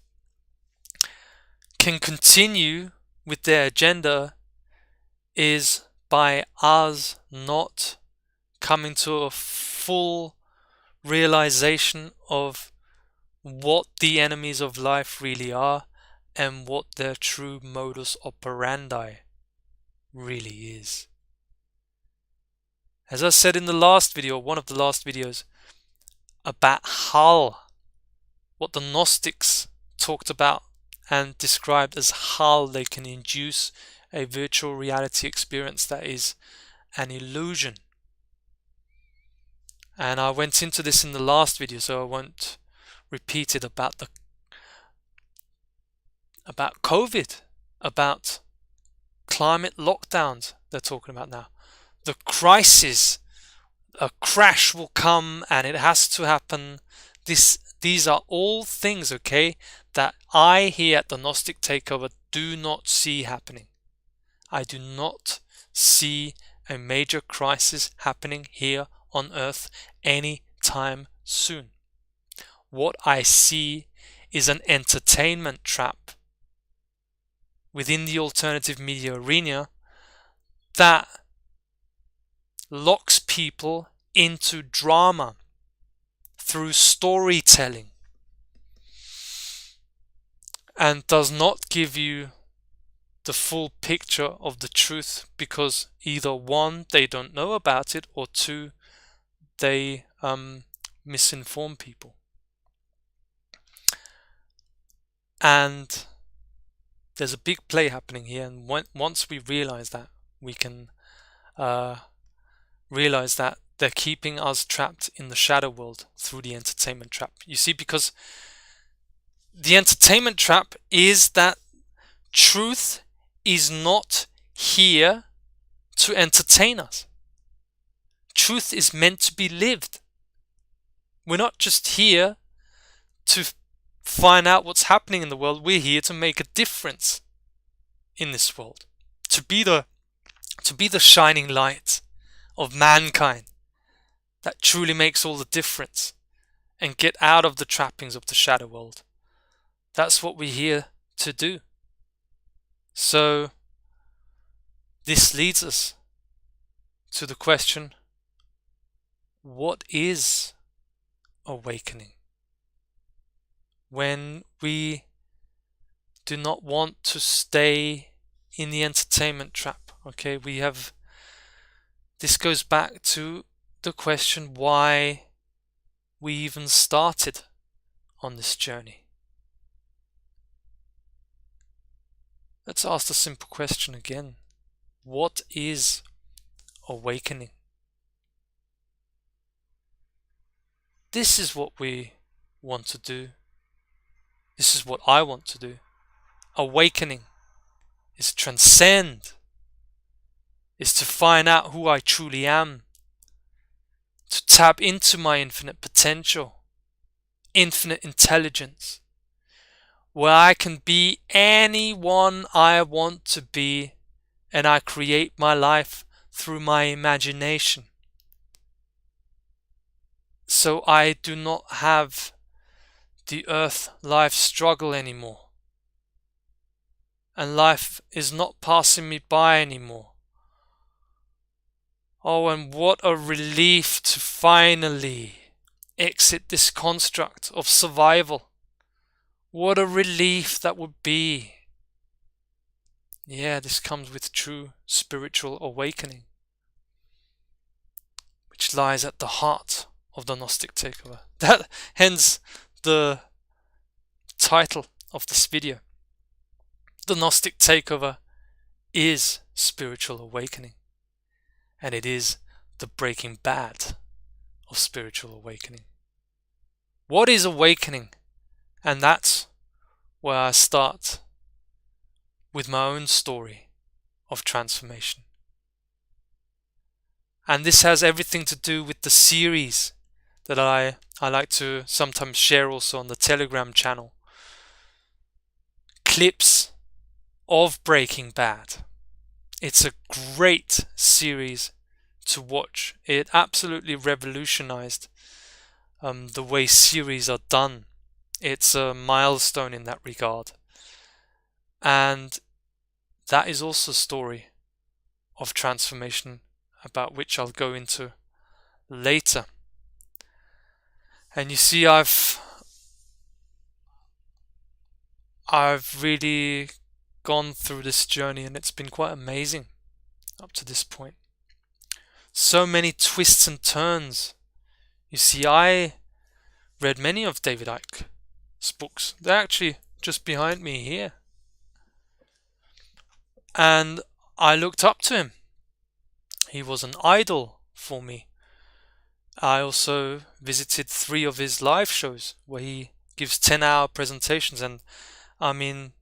A: can continue with their agenda is by us not coming to a full realization of what the enemies of life really are and what their true modus operandi really is. As I said in the last video, one of the last videos, about Hal, what the Gnostics talked about and described as Hal, they can induce a virtual reality experience that is an illusion. And I went into this in the last video, so I won't repeat it, about COVID, about climate lockdowns they're talking about now. The crisis, a crash will come and it has to happen. These are all things, okay, that I here at the Gnostic Takeover do not see happening. I do not see a major crisis happening here on Earth anytime soon. What I see is an entertainment trap within the alternative media arena that locks people into drama through storytelling and does not give you the full picture of the truth, because either one, they don't know about it, or two, they misinform people. And there's a big play happening here, and once we realize that, we can realize that they're keeping us trapped in the shadow world through the entertainment trap. You see, because the entertainment trap is that truth is not here to entertain us. Truth is meant to be lived. We're not just here to find out what's happening in the world. We're here to make a difference in this world, to be the shining light of mankind that truly makes all the difference, and get out of the trappings of the shadow world. That's what we're here to do. So this leads us to the question, what is awakening? When we do not want to stay in the entertainment trap, okay, this goes back to the question why we even started on this journey. let's ask the simple question again. What is awakening? This is what we want to do. This is what I want to do. Awakening is transcend, is to find out who I truly am, to tap into my infinite potential, infinite intelligence, where I can be anyone I want to be, and I create my life through my imagination. So I do not have the earth-life struggle anymore. And life is not passing me by anymore. Oh, and what a relief to finally exit this construct of survival. What a relief that would be. Yeah, this comes with true spiritual awakening, which lies at the heart of the Gnostic Takeover. That, hence the title of this video. The Gnostic Takeover is spiritual awakening, and it is the breaking bad of spiritual awakening. What is awakening? And that's where I start with my own story of transformation. And this has everything to do with the series that I like to sometimes share also on the Telegram channel. Clips of Breaking Bad. It's a great series to watch. It absolutely revolutionized the way series are done. It's a milestone in that regard. And that is also a story of transformation, about which I'll go into later. And you see, I've really gone through this journey, and it's been quite amazing up to this point. So many twists and turns. You see, I read many of David Icke's books. They're actually just behind me here. And I looked up to him. He was an idol for me. I also visited 3 of his live shows where he gives 10-hour presentations, and I mean,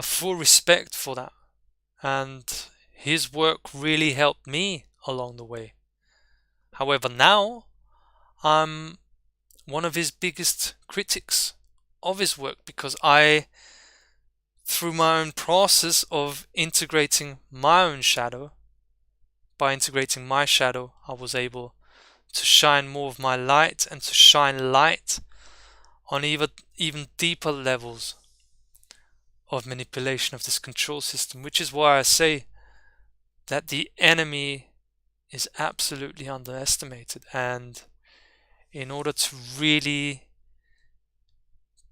A: full respect for that. And his work really helped me along the way. However, now I'm one of his biggest critics of his work, because I, through my own process of integrating my own shadow, by integrating my shadow, I was able to shine more of my light and to shine light on even deeper levels of manipulation of this control system, which is why I say that the enemy is absolutely underestimated. And in order to really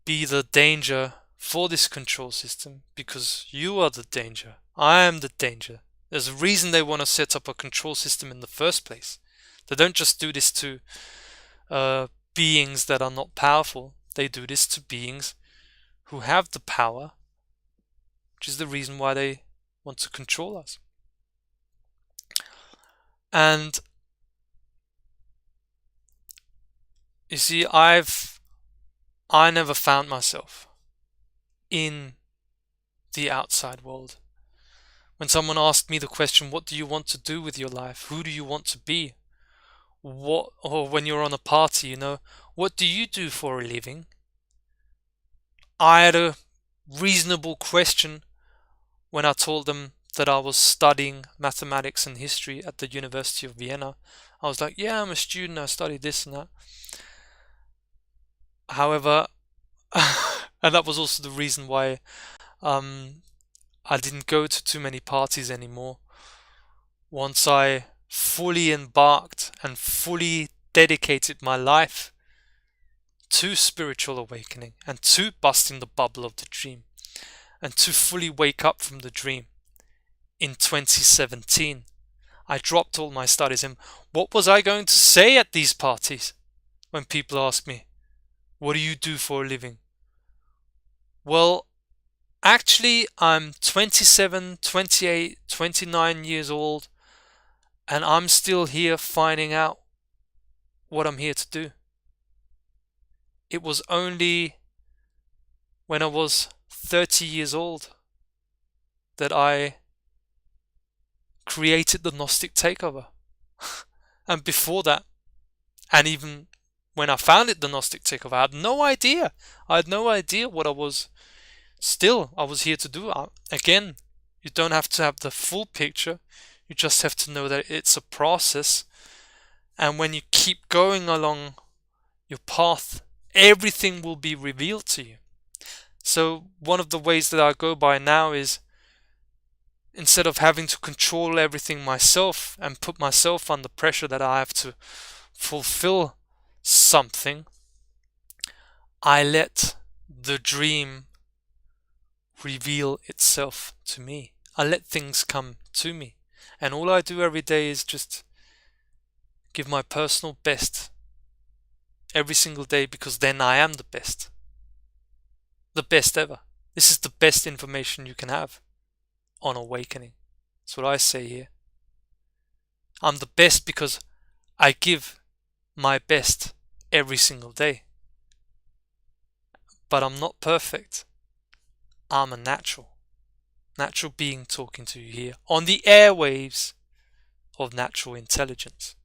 A: be the danger for this control system, because you are the danger, I am the danger. There's a reason they want to set up a control system in the first place. They don't just do this to beings that are not powerful. They do this to beings who have the power, which is the reason why they want to control us. And you see, I never found myself in the outside world. When someone asked me the question, what do you want to do with your life? Who do you want to be? Or when you're on a party, what do you do for a living? I had a reasonable question when I told them that I was studying mathematics and history at the University of Vienna. I was like, yeah, I'm a student, I study this and that. However, and that was also the reason why I didn't go to too many parties anymore. Once I fully embarked and fully dedicated my life to spiritual awakening and to busting the bubble of the dream and to fully wake up from the dream in 2017, I dropped all my studies. And what was I going to say at these parties when people ask me, what do you do for a living? Well, Actually, I'm 27, 28, 29 years old, and I'm still here finding out what I'm here to do. It was only when I was 30 years old that I created the Gnostic Takeover. And before that, and even when I founded the Gnostic Takeover, I had no idea. I had no idea what I was here to do. Again, you don't have to have the full picture. You just have to know that it's a process. And when you keep going along your path, everything will be revealed to you. So one of the ways that I go by now is, instead of having to control everything myself and put myself under pressure that I have to fulfill something, I let the dream reveal itself to me. I let things come to me. And all I do every day is just give my personal best every single day, because then I am the best. The best ever. This is the best information you can have on awakening. That's what I say here. I'm the best because I give my best every single day. But I'm not perfect. I'm a natural being talking to you here on the airwaves of natural intelligence.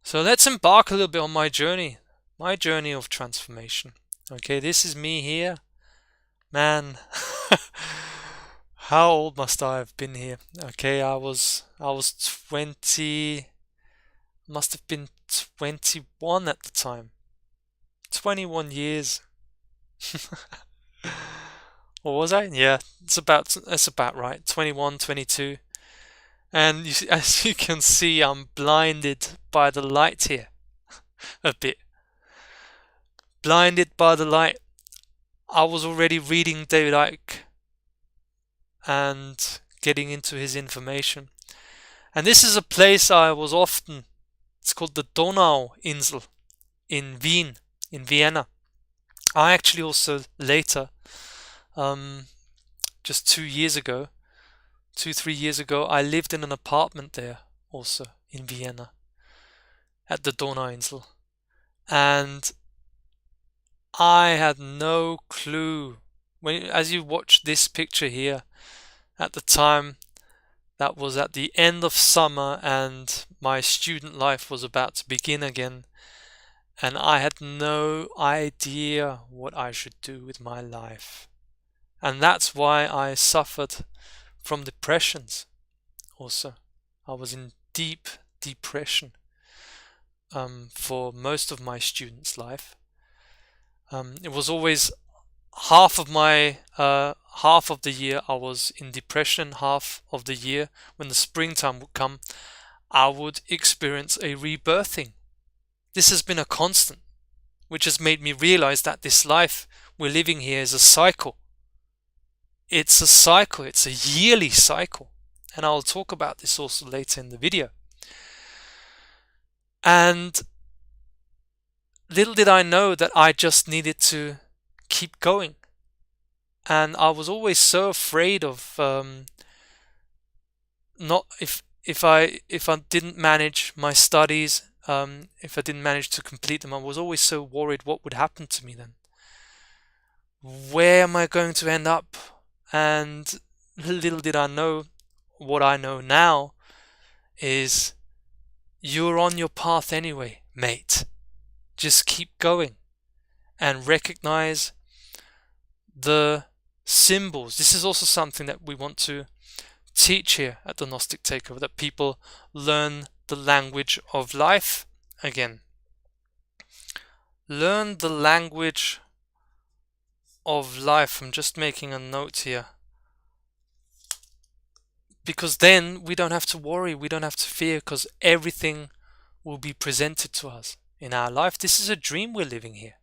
A: So let's embark a little bit on my journey of transformation. Okay, this is me here. Man, how old must I have been here? Okay, I was 20, must have been 21 at the time. 21 years. Or was I? Yeah, that's about right. 21, 22. And as you can see, I'm blinded by the light here. A bit. Blinded by the light. I was already reading David Icke and getting into his information. And this is a place I was often. It's called the Donauinsel in Vienna. I actually also later, just 3 years ago, I lived in an apartment there also in Vienna at the Donauinsel. And I had no clue. As you watch this picture here, at the time, that was at the end of summer and my student life was about to begin again. And I had no idea what I should do with my life. And that's why I suffered from depressions also. I was in deep depression for most of my student's life. It was always half of the year I was in depression. Half of the year, when the springtime would come, I would experience a rebirthing. This has been a constant, which has made me realize that this life we're living here is a cycle. It's a cycle. It's a yearly cycle. And I'll talk about this also later in the video. And little did I know that I just needed to keep going. And I was always so afraid of not if I didn't manage my studies, if I didn't manage to complete them, I was always so worried what would happen to me then. Where am I going to end up? And little did I know, what I know now is you're on your path anyway, mate. Just keep going and recognize the symbols. This is also something that we want to teach here at the Gnostic Takeover, that people learn the language of life again. Learn the language of life. I'm just making a note here. Because then we don't have to worry, we don't have to fear, because everything will be presented to us in our life. This is a dream we're living here.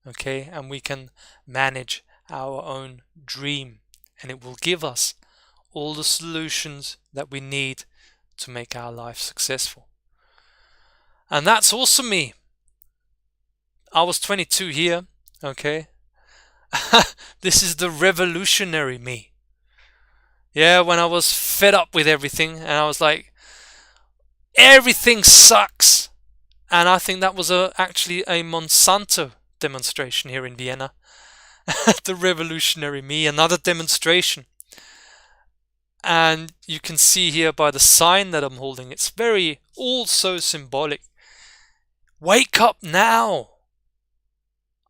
A: Okay? And we can manage our own dream. And it will give us all the solutions that we need to make our life successful. And that's also me. I was 22 here, okay? This is the revolutionary me. Yeah, when I was fed up with everything and I was like, everything sucks. And I think that was actually a Monsanto demonstration here in Vienna. The revolutionary me, another demonstration. And you can see here by the sign that I'm holding, it's very also symbolic. Wake up now!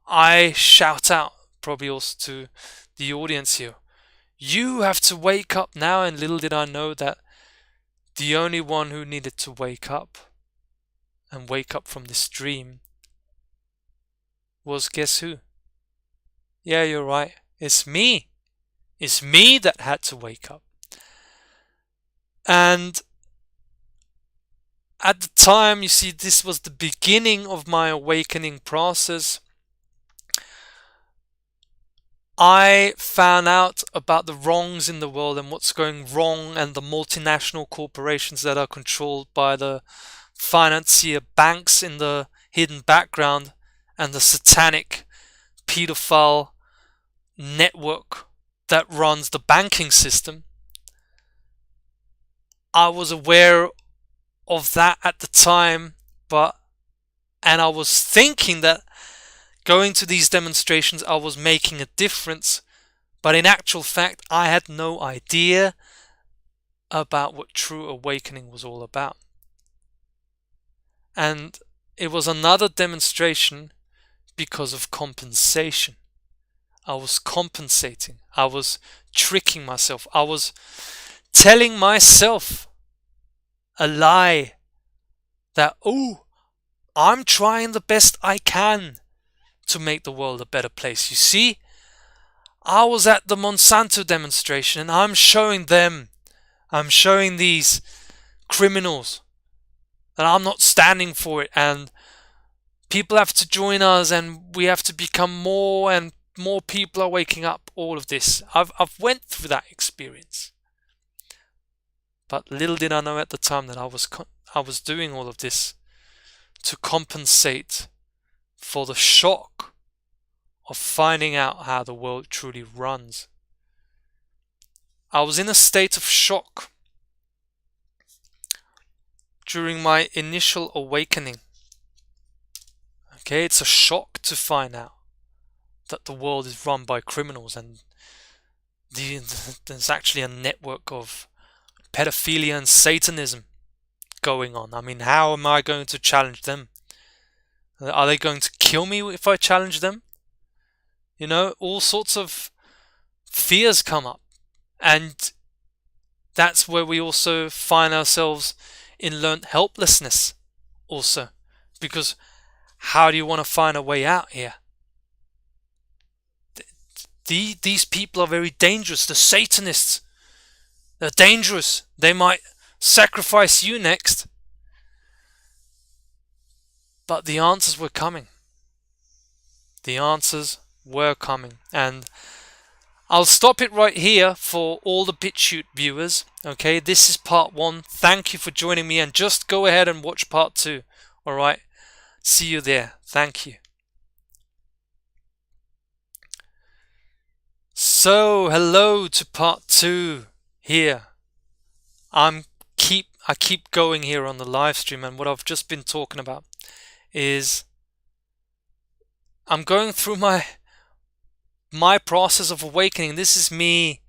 A: I shout out, probably also to the audience here. You have to wake up now, and little did I know that the only one who needed to wake up and wake up from this dream was, guess who? Yeah, you're right. It's me. It's me that had to wake up. And at the time, you see, this was the beginning of my awakening process. I found out about the wrongs in the world and what's going wrong, and the multinational corporations that are controlled by the financier banks in the hidden background, and the satanic pedophile network that runs the banking system. I was aware of that at the time, and I was thinking that going to these demonstrations I was making a difference, but in actual fact I had no idea about what true awakening was all about. And it was another demonstration because of compensation. I was compensating. I was tricking myself. I was telling myself a lie that, oh, I'm trying the best I can to make the world a better place. You see, I was at the Monsanto demonstration and I'm showing these criminals that I'm not standing for it, and people have to join us and we have to become more, and more people are waking up. All of this. I've went through that experience. But little did I know at the time that I was doing all of this to compensate for the shock of finding out how the world truly runs. I was in a state of shock during my initial awakening. Okay, it's a shock to find out that the world is run by criminals, and there's actually a network of pedophilia and Satanism going on. I mean, how am I going to challenge them? Are they going to kill me if I challenge them? You know, all sorts of fears come up. And that's where we also find ourselves in learned helplessness also. Because how do you want to find a way out here? These people are very dangerous. The Satanists, they're dangerous. They might sacrifice you next. But the answers were coming. The answers were coming. And I'll stop it right here for all the BitChute viewers. Okay, this is part 1. Thank you for joining me, and just go ahead and watch part 2. Alright, see you there. Thank you. So, hello to part 2 here. I keep going here on the live stream, and what I've just been talking about is I'm going through my process of awakening. This is me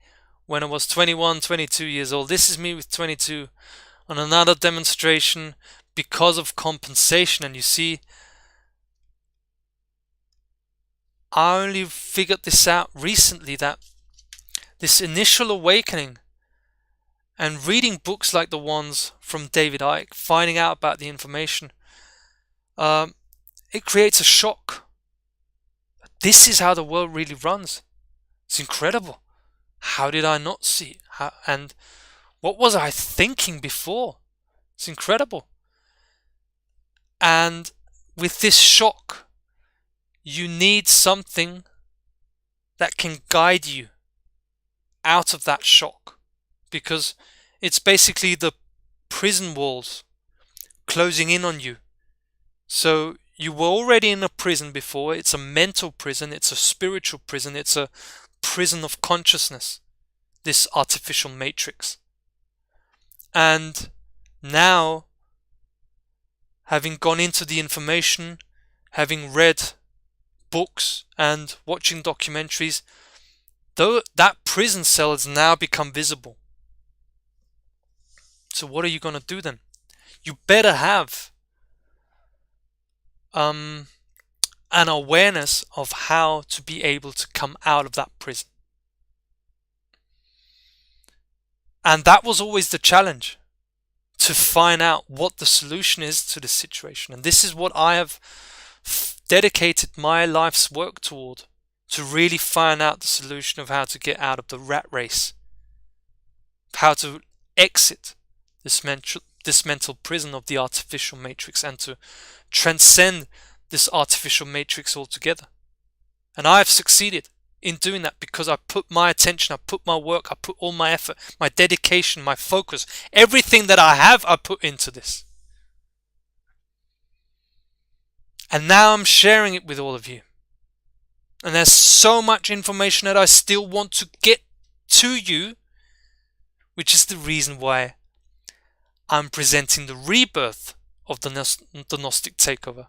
A: when I was 21, 22 years old. This is me with 22 on another demonstration because of compensation. And you see, I only figured this out recently, that this initial awakening and reading books like the ones from David Icke, finding out about the information, it creates a shock. This is how the world really runs. It's incredible. How did I not see it? And what was I thinking before? It's incredible. And with this shock, you need something that can guide you out of that shock, because it's basically the prison walls closing in on you. So You were already in a prison before. It's a mental prison, it's a spiritual prison, it's a prison of consciousness, this artificial matrix. And now, having gone into the information, having read books and watching documentaries, though that prison cell has now become visible. So what are you going to do then? You better have an awareness of how to be able to come out of that prison. And that was always the challenge, to find out what the solution is to the situation. And this is what I have dedicated my life's work toward, to really find out the solution of how to get out of the rat race, how to exit this mental prison of the artificial matrix, and to transcend this artificial matrix altogether. And I have succeeded in doing that because I put my attention, I put my work, I put all my effort, my dedication, my focus, everything that I have, I put into this. And now I'm sharing it with all of you. And there's so much information that I still want to get to you, which is the reason why I'm presenting the rebirth of the Gnostic Takeover,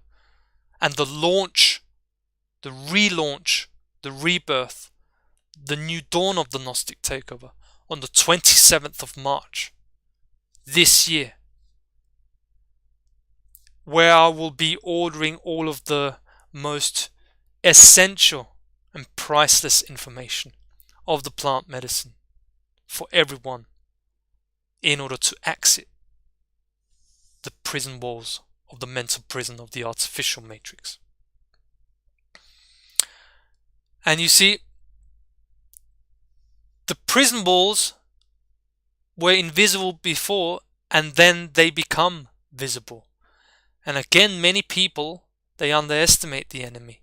A: and the launch, the relaunch, the rebirth, the new dawn of the Gnostic Takeover on the 27th of March this year, where I will be ordering all of the most essential and priceless information of the plant medicine for everyone in order to exit the prison walls of the mental prison of the artificial matrix. And you see, the prison walls were invisible before, and then they become visible. And again, many people, they underestimate the enemy.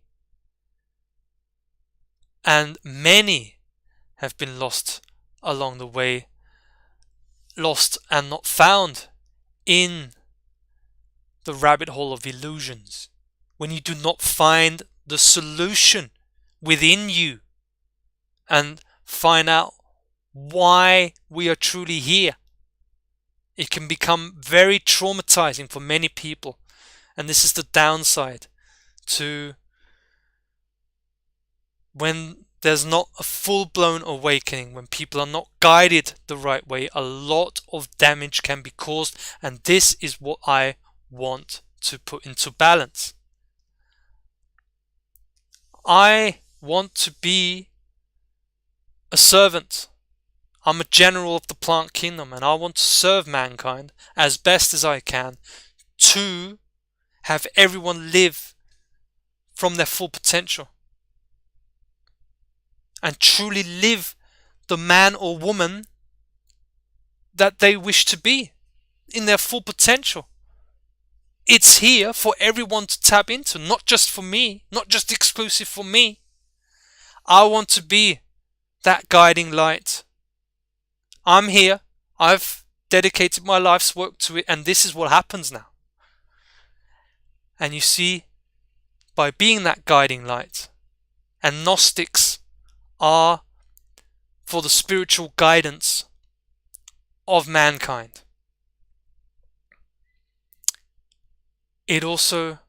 A: And many have been lost along the way, lost and not found in the rabbit hole of illusions, when you do not find the solution within you and find out why we are truly here. It can become very traumatizing for many people, and this is the downside to when there's not a full-blown awakening, when people are not guided the right way. A lot of damage can be caused, and this is what I want to put into balance. I want to be a servant. I'm a general of the plant kingdom, and I want to serve mankind as best as I can to have everyone live from their full potential and truly live the man or woman that they wish to be in their full potential. It's here for everyone to tap into, not just for me, not just exclusive for me. I want to be that guiding light. I'm here. I've dedicated my life's work to it, and this is what happens now. And you see, by being that guiding light, and Gnostics are for the spiritual guidance of mankind, it also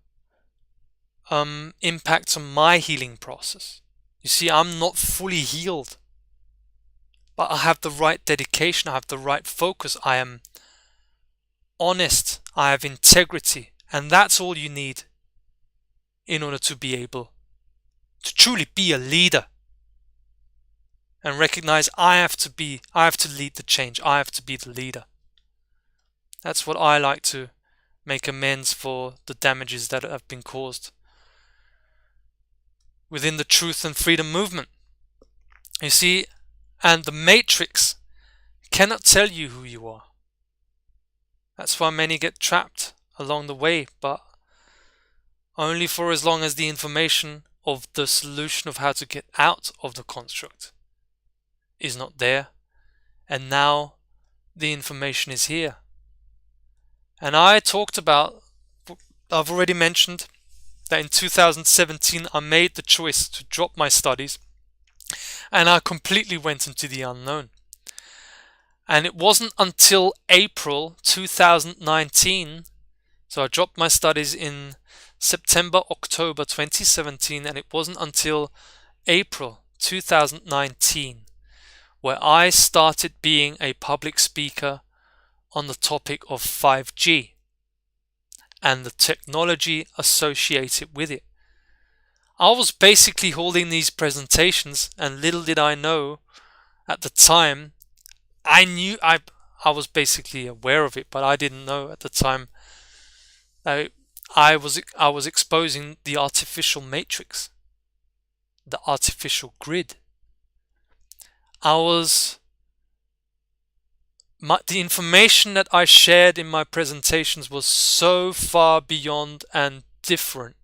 A: impacts on my healing process. You see, I'm not fully healed, but I have the right dedication, I have the right focus, I am honest, I have integrity, and that's all you need in order to be able to truly be a leader and recognize I have to lead the change, I have to be the leader. That's what I like to make amends for, the damages that have been caused within the truth and freedom movement. You see, and the matrix cannot tell you who you are. That's why many get trapped along the way, but only for as long as the information of the solution of how to get out of the construct is not there. And now the information is here. And I've already mentioned that in 2017 I made the choice to drop my studies and I completely went into the unknown. And it wasn't until April 2019, so I dropped my studies in September, October 2017, and it wasn't until April 2019 where I started being a public speaker on the topic of 5G and the technology associated with it. I was basically holding these presentations, and little did I know at the time, I was basically aware of it, but I didn't know at the time that I was exposing the artificial matrix, the artificial grid. The information that I shared in my presentations was so far beyond and different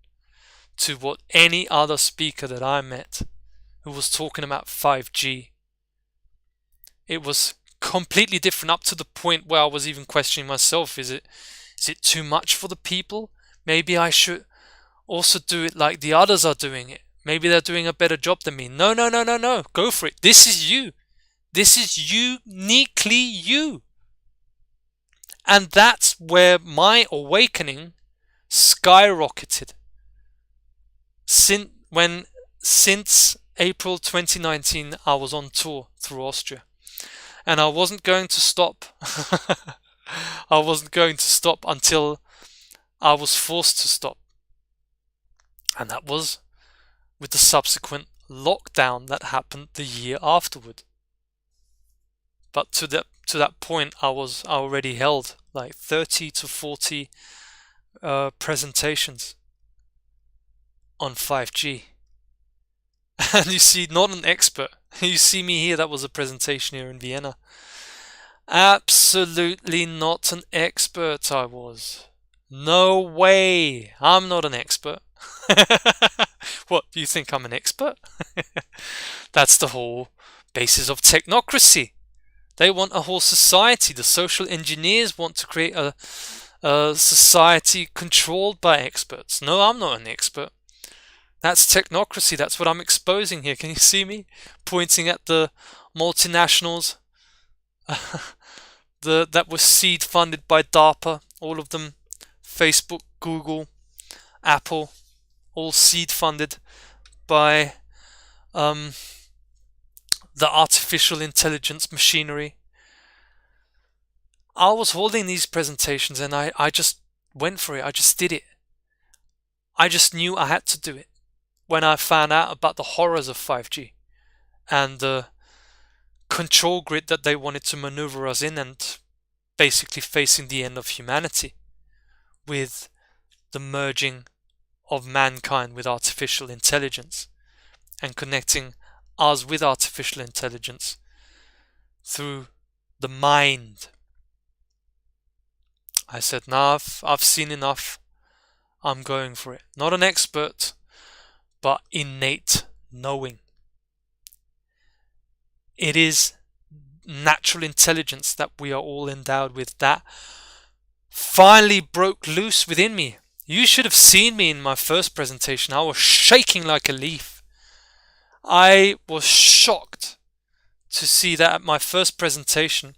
A: to what any other speaker that I met who was talking about 5G. It was completely different, up to the point where I was even questioning myself, is it too much for the people? Maybe I should also do it like the others are doing it. Maybe they're doing a better job than me. No, go for it. This is you. This is uniquely you. And that's where my awakening skyrocketed. Since April 2019, I was on tour through Austria. And I wasn't going to stop. I wasn't going to stop until I was forced to stop. And that was with the subsequent lockdown that happened the year afterward. But to that point, I already held like 30 to 40 presentations on 5G. And you see, not an expert. You see me here, that was a presentation here in Vienna. Absolutely not an expert I was. No way. I'm not an expert. What, do you think I'm an expert? That's the whole basis of technocracy. They want a whole society. The social engineers want to create a society controlled by experts. No, I'm not an expert. That's technocracy. That's what I'm exposing here. Can you see me pointing at the multinationals that were seed funded by DARPA, all of them, Facebook, Google, Apple, all seed funded by the artificial intelligence machinery. I was holding these presentations and I just went for it. I just did it. I just knew I had to do it when I found out about the horrors of 5G and the control grid that they wanted to maneuver us in, and basically facing the end of humanity with the merging of mankind with artificial intelligence and connecting us with artificial intelligence through the mind. I said, nah, I've seen enough. I'm going for it. Not an expert, but innate knowing. It is natural intelligence that we are all endowed with that finally broke loose within me. You should have seen me in my first presentation. I was shaking like a leaf. I was shocked to see that at my first presentation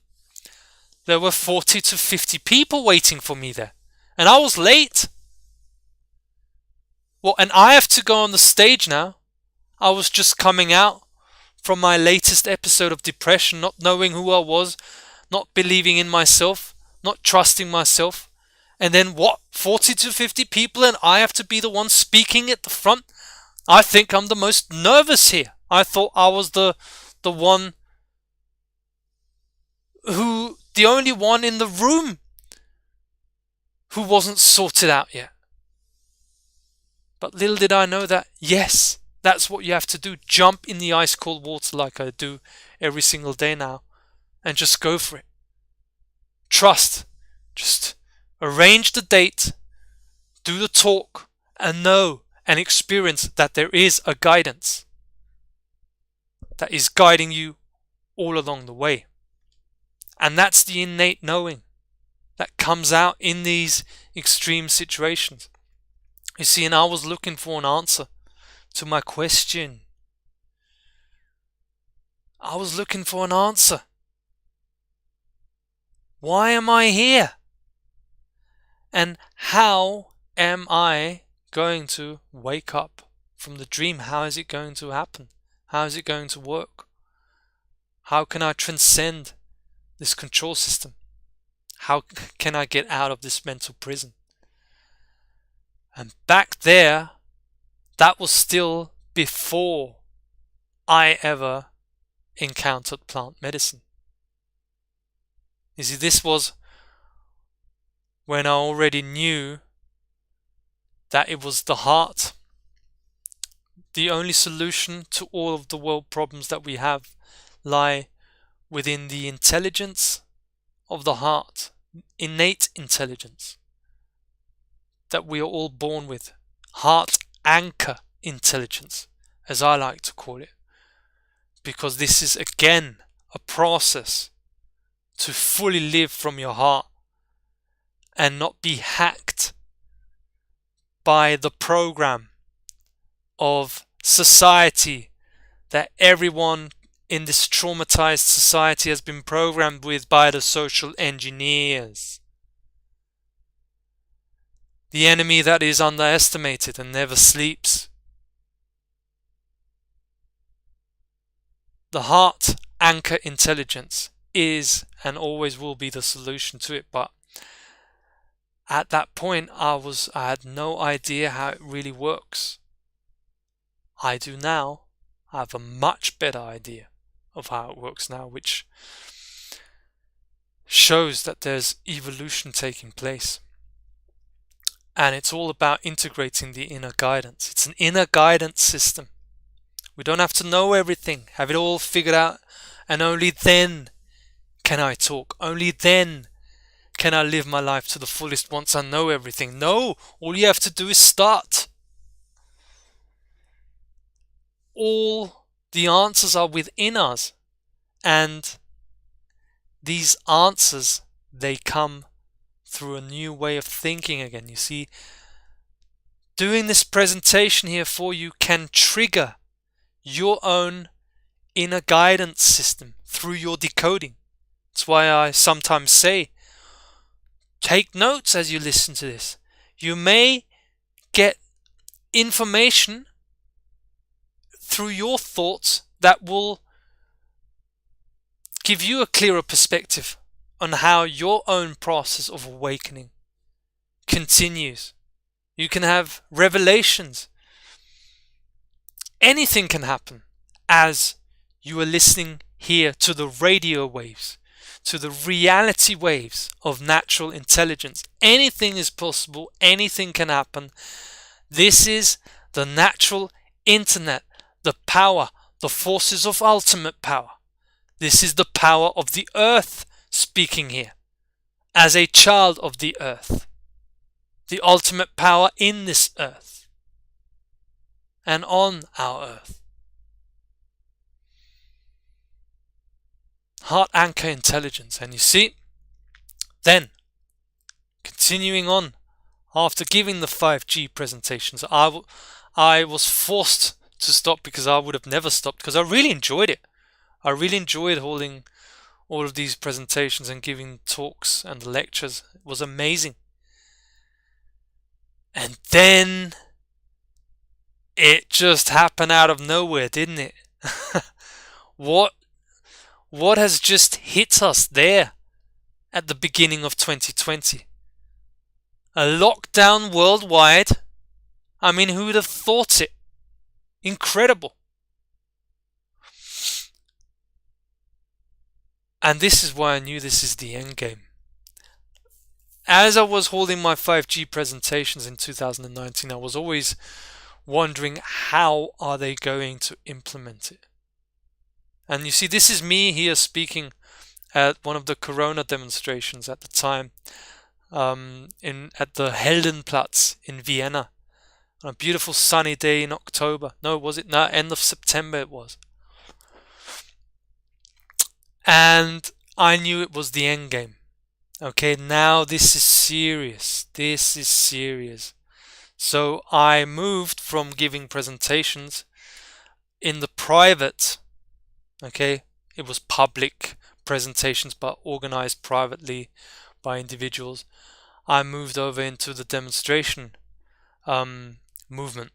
A: there were 40 to 50 people waiting for me there. And I was late. Well, and I have to go on the stage now. I was just coming out from my latest episode of depression, not knowing who I was, not believing in myself, not trusting myself. And then what? 40 to 50 people and I have to be the one speaking at the front? I think I'm the most nervous here. I thought I was the one who, the only one in the room who wasn't sorted out yet. But little did I know that, yes, that's what you have to do. Jump in the ice cold water like I do every single day now and just go for it. Trust. Just arrange the date, do the talk, and know and experience that there is a guidance that is guiding you all along the way. And that's the innate knowing that comes out in these extreme situations. You see, and I was looking for an answer to my question. I was looking for an answer. Why am I here? And how am I going to wake up from the dream? How is it going to happen? How is it going to work? How can I transcend this control system? How can I get out of this mental prison? And back there, that was still before I ever encountered plant medicine. You see, this was when I already knew that it was the heart. The only solution to all of the world problems that we have lie within the intelligence of the heart, innate intelligence that we are all born with, heart anchor intelligence, as I like to call it, because this is again a process to fully live from your heart and not be hacked by the program of society that everyone in this traumatized society has been programmed with by the social engineers. The enemy that is underestimated and never sleeps. The heart anchor intelligence is and always will be the solution to it, but at that point I had no idea how it really works. I do now. I have a much better idea of how it works now, which shows that there's evolution taking place. And it's all about integrating the inner guidance. It's an inner guidance system. We don't have to know everything, have it all figured out, and only then can I talk. Only then can I live my life to the fullest once I know everything. No, all you have to do is start. All the answers are within us, and these answers, they come through a new way of thinking again. You see, doing this presentation here for you can trigger your own inner guidance system through your decoding. That's why I sometimes say, take notes as you listen to this. You may get information through your thoughts that will give you a clearer perspective on how your own process of awakening continues. You can have revelations. Anything can happen as you are listening here to the radio waves, to the reality waves of natural intelligence. Anything is possible. Anything can happen. This is the natural internet, the power, the forces of ultimate power. This is the power of the earth speaking here, as a child of the earth. The ultimate power in this earth and on our earth. Heart anchor intelligence. And you see, then, continuing on, after giving the 5G presentations, I was forced to stop because I would have never stopped, because I really enjoyed it. I really enjoyed holding all of these presentations and giving talks and lectures. It was amazing. And then it just happened out of nowhere, didn't it? What has just hit us there at the beginning of 2020? A lockdown worldwide. I mean, who would have thought it? Incredible. And this is why I knew this is the end game. As I was holding my 5G presentations in 2019, I was always wondering, how are they going to implement it? And you see, this is me here speaking at one of the Corona demonstrations at the time, at the Heldenplatz in Vienna, on a beautiful sunny day in October. No, was it? No, end of September it was. And I knew it was the end game. Okay, now this is serious. This is serious. So I moved from giving presentations in the private, okay, it was public presentations but organized privately by individuals. I moved over into the demonstration movement,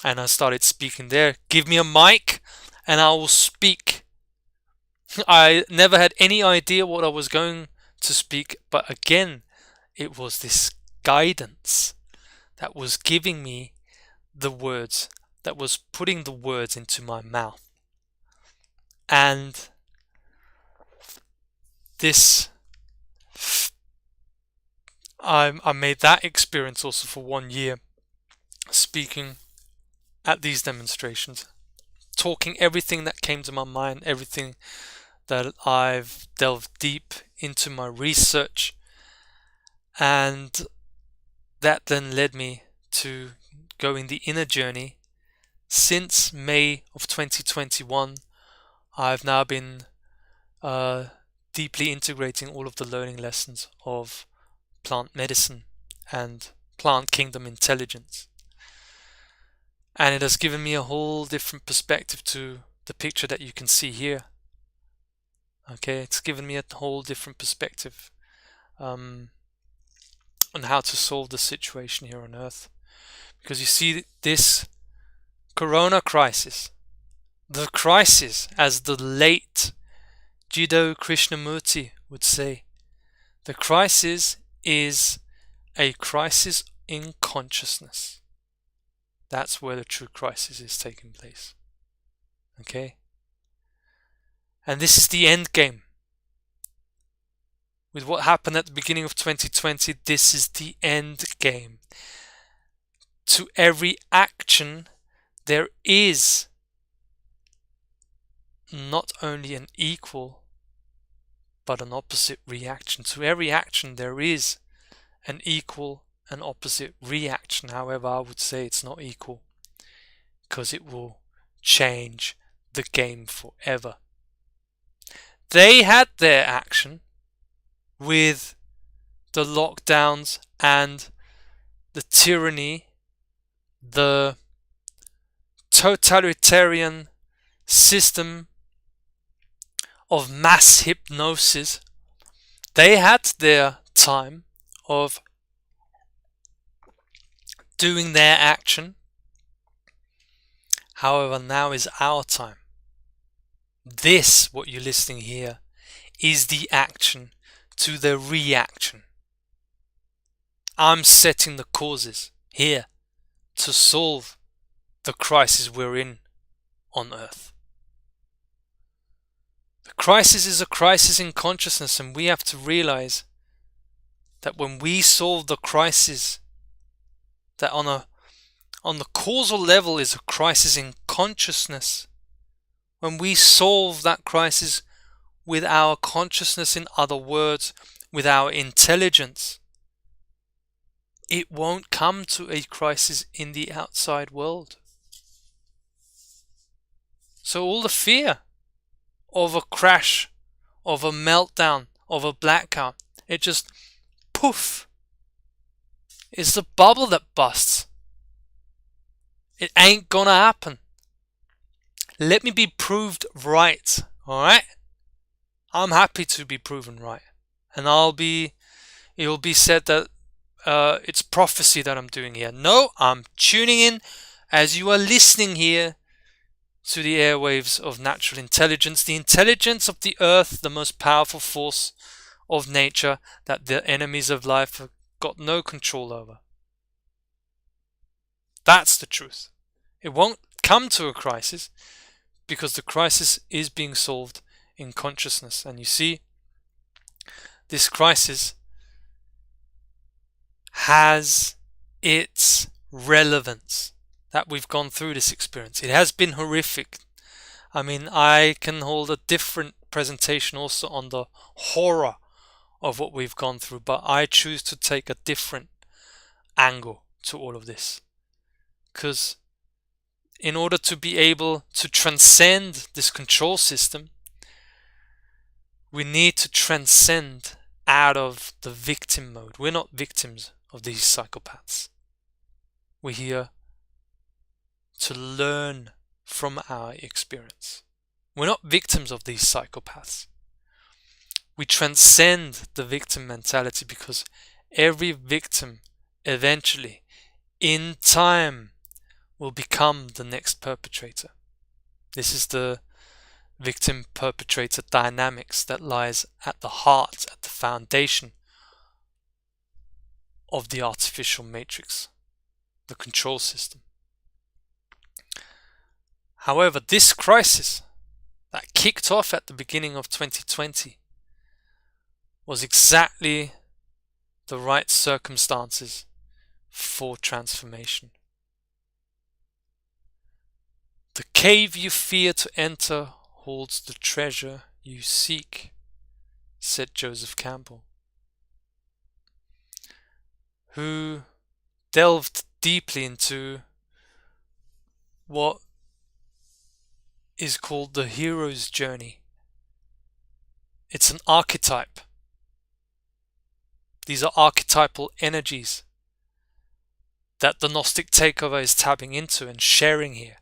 A: and I started speaking there. Give me a mic and I will speak. I never had any idea what I was going to speak, but again, it was this guidance that was giving me the words, that was putting the words into my mouth. And this, I made that experience also for 1 year, speaking at these demonstrations, talking everything that came to my mind, everything that I've delved deep into my research, and that then led me to going the inner journey. Since May of 2021, I've now been deeply integrating all of the learning lessons of plant medicine and plant kingdom intelligence. And it has given me a whole different perspective to the picture that you can see here. Okay, it's given me a whole different perspective on how to solve the situation here on Earth. Because you see, this corona crisis, the crisis, as the late Jiddu Krishnamurti would say, the crisis is a crisis in consciousness. That's where the true crisis is taking place. Okay? And this is the end game. With what happened at the beginning of 2020, this is the end game. To every action, there is not only an equal, but an opposite reaction. To every action, there is an equal and opposite reaction. However, I would say it's not equal, because it will change the game forever. They had their action with the lockdowns and the tyranny, the totalitarian system of mass hypnosis. They had their time of doing their action. However, now is our time. This, what you're listening here, is the action to the reaction. I'm setting the causes here to solve the crisis we're in on Earth. The crisis is a crisis in consciousness, and we have to realize that when we solve the crisis, that on the causal level is a crisis in consciousness. When we solve that crisis with our consciousness, in other words, with our intelligence, it won't come to a crisis in the outside world. So all the fear of a crash, of a meltdown, of a blackout, it just poof. It's the bubble that busts. It ain't gonna happen. Let me be proved right, alright? I'm happy to be proven right. And it'll be said that it's prophecy that I'm doing here. No, I'm tuning in as you are listening here to the airwaves of natural intelligence, the intelligence of the earth, the most powerful force of nature that the enemies of life have got no control over. That's the truth. It won't come to a crisis because the crisis is being solved in consciousness. And you see, this crisis has its relevance, that we've gone through this experience. It has been horrific. I mean, I can hold a different presentation also on the horror of what we've gone through, but I choose to take a different angle to all of this. Because in order to be able to transcend this control system, we need to transcend out of the victim mode. We're not victims of these psychopaths. We're here to learn from our experience. We're not victims of these psychopaths. We transcend the victim mentality because every victim eventually, in time, will become the next perpetrator. This is the victim-perpetrator dynamics that lies at the heart, at the foundation of the artificial matrix, the control system. However, this crisis that kicked off at the beginning of 2020 was exactly the right circumstances for transformation. The cave you fear to enter holds the treasure you seek, said Joseph Campbell, who delved deeply into what is called the hero's journey. It's an archetype. These are archetypal energies that the Gnostic Takeover is tapping into and sharing here.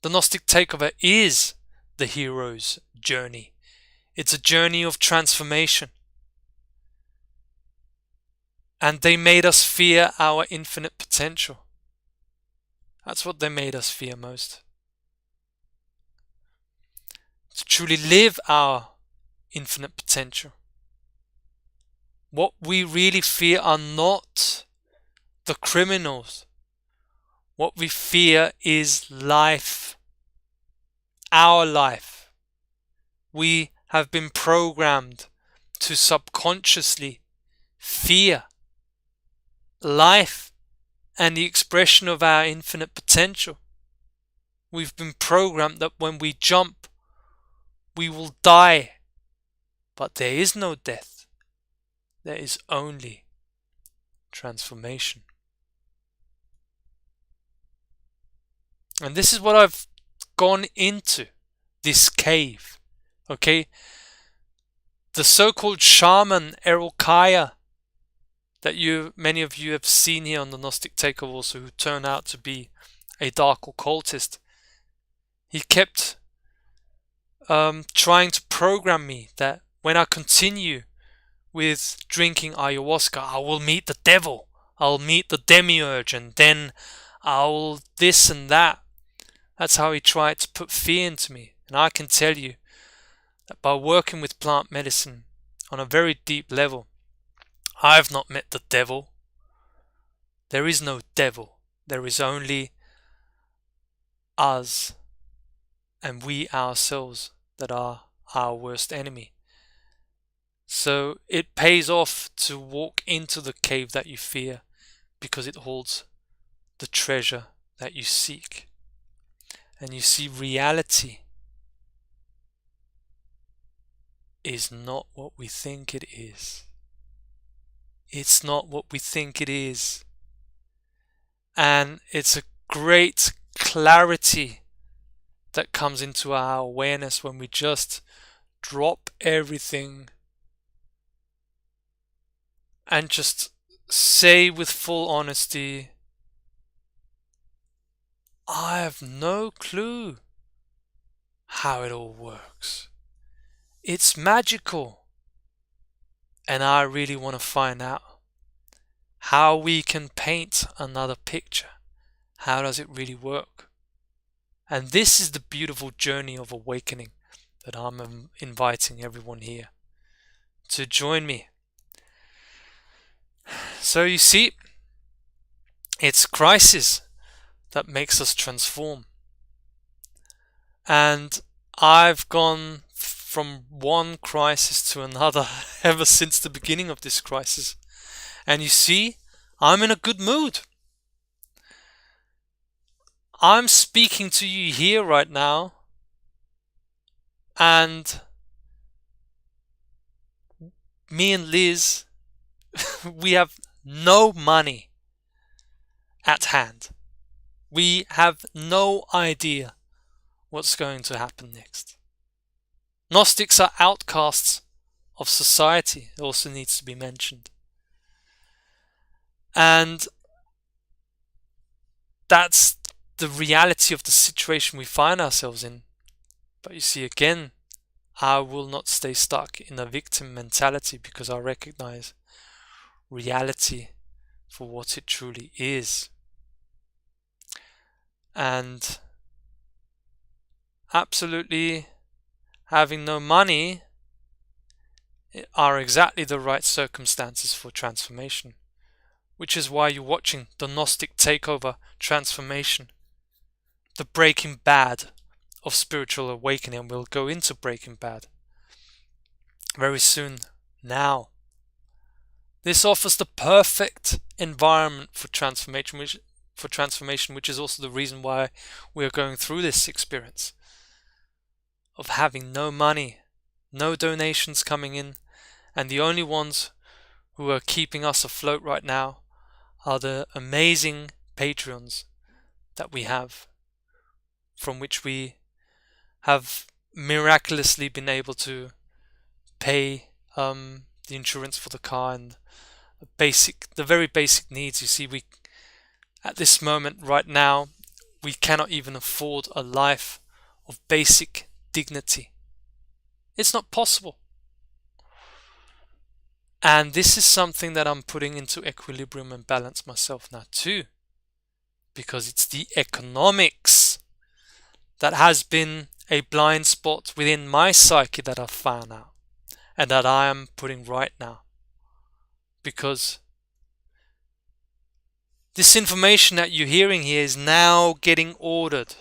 A: The Gnostic Takeover is the hero's journey. It's a journey of transformation. And they made us fear our infinite potential. That's what they made us fear most. To truly live our infinite potential. What we really fear are not the criminals. What we fear is life. Our life. We have been programmed to subconsciously fear life and the expression of our infinite potential. We've been programmed that when we jump, we will die. But there is no death. There is only transformation. And this is what I've gone into, this cave. Okay? The so-called shaman Errol Kaya that many of you have seen here on the Gnostic Takeover also, who turned out to be a dark occultist. He kept trying to program me that when I continue with drinking ayahuasca, I will meet the devil. I'll meet the demiurge, and then I'll this and that. That's how he tried to put fear into me. And I can tell you that by working with plant medicine on a very deep level, I have not met the devil. There is no devil. There is only us and we ourselves that are our worst enemy. So it pays off to walk into the cave that you fear because it holds the treasure that you seek. And you see, reality is not what we think it is. It's not what we think it is. And it's a great clarity that comes into our awareness when we just drop everything and just say with full honesty, I have no clue how it all works. It's magical. And I really want to find out how we can paint another picture. How does it really work? And this is the beautiful journey of awakening that I'm inviting everyone here to join me. So you see, it's crisis that makes us transform. And I've gone from one crisis to another ever since the beginning of this crisis. And you see, I'm in a good mood. I'm speaking to you here right now, and me and Liz, we have no money at hand. We have no idea what's going to happen next. Gnostics are outcasts of society, it also needs to be mentioned. And that's the reality of the situation we find ourselves in. But you see, again, I will not stay stuck in a victim mentality because I recognize reality for what it truly is. And absolutely having no money are exactly the right circumstances for transformation, which is why you're watching the Gnostic Takeover transformation, the Breaking Bad of spiritual awakening, and we'll go into Breaking Bad very soon. Now, this offers the perfect environment for transformation, which is also the reason why we are going through this experience of having no money, no donations coming in, and the only ones who are keeping us afloat right now are the amazing Patreons that we have, from which we have miraculously been able to pay the insurance for the car and the very basic needs. You see, we at this moment right now, we cannot even afford a life of basic dignity. It's not possible. And this is something that I'm putting into equilibrium and balance myself now too, because it's the economics that has been a blind spot within my psyche that I've found out and that I am putting right now. Because this information that you're hearing here is now getting ordered.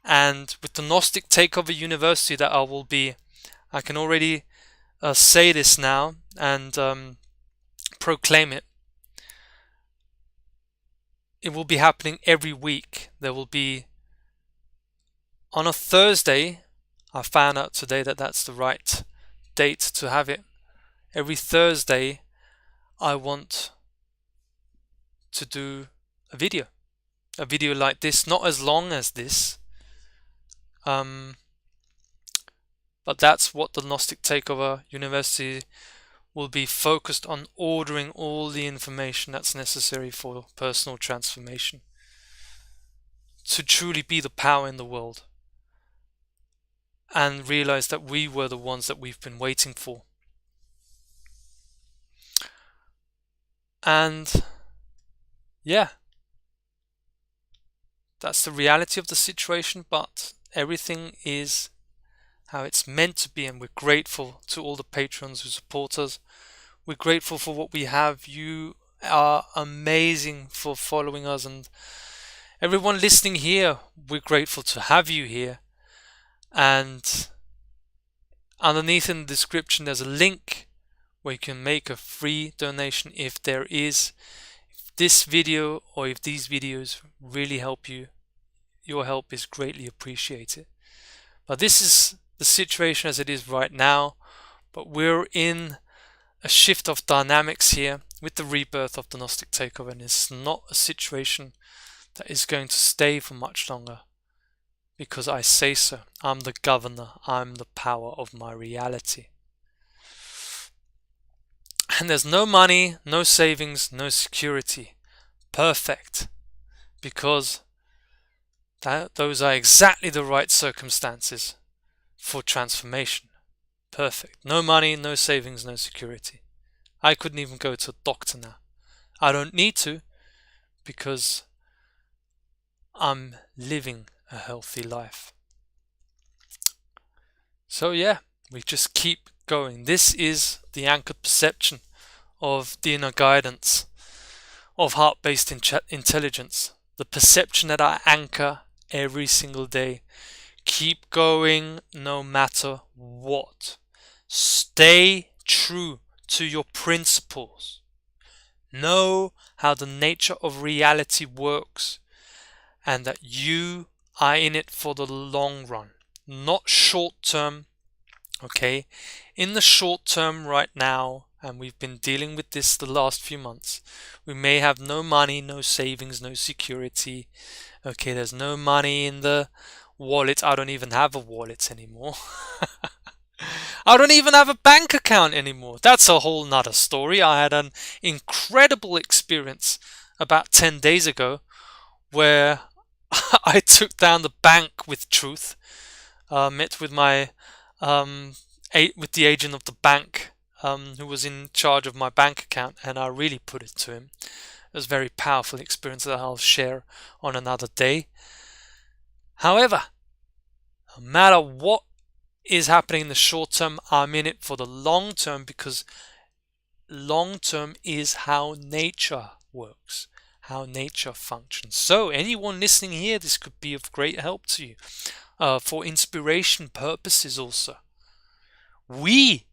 A: And with the Gnostic Takeover University that I can already say this now and proclaim it. It will be happening every week. There will be on a Thursday. I found out today that that's the right date to have it. Every Thursday I want to do a video like this, not as long as this, but that's what the Gnostic Takeover University will be focused on, ordering all the information that's necessary for personal transformation to truly be the power in the world and realize that we were the ones that we've been waiting for. And yeah, that's the reality of the situation, but everything is how it's meant to be, and we're grateful to all the patrons who support us. We're grateful for what we have. You are amazing for following us, and everyone listening here, we're grateful to have you here. And underneath in the description there's a link where you can make a free donation if this video or if these videos really help you. Your help is greatly appreciated. But this is the situation as it is right now, but we're in a shift of dynamics here with the rebirth of the Gnostic Takeover, and it's not a situation that is going to stay for much longer because I say so. I'm the governor. I'm the power of my reality. And there's no money, no savings, no security. Perfect. Because those are exactly the right circumstances for transformation. Perfect. No money, no savings, no security. I couldn't even go to a doctor now. I don't need to because I'm living a healthy life. So yeah, we just keep going. This is the anchored perception of the inner guidance of heart-based intelligence. The perception that I anchor every single day. Keep going no matter what. Stay true to your principles. Know how the nature of reality works and that you are in it for the long run, not short term. Okay, in the short term right now, and we've been dealing with this the last few months, we may have no money, no savings, no security. Okay, there's no money in the wallet. I don't even have a wallet anymore. I don't even have a bank account anymore. That's a whole nother story. I had an incredible experience about 10 days ago where I took down the bank with truth. Met with my with the agent of the bank who was in charge of my bank account, and I really put it to him. It was a very powerful experience that I'll share on another day. However, no matter what is happening in the short term, I'm in it for the long term, because long term is how nature works, how nature functions. So anyone listening here, this could be of great help to you, for inspiration purposes also. We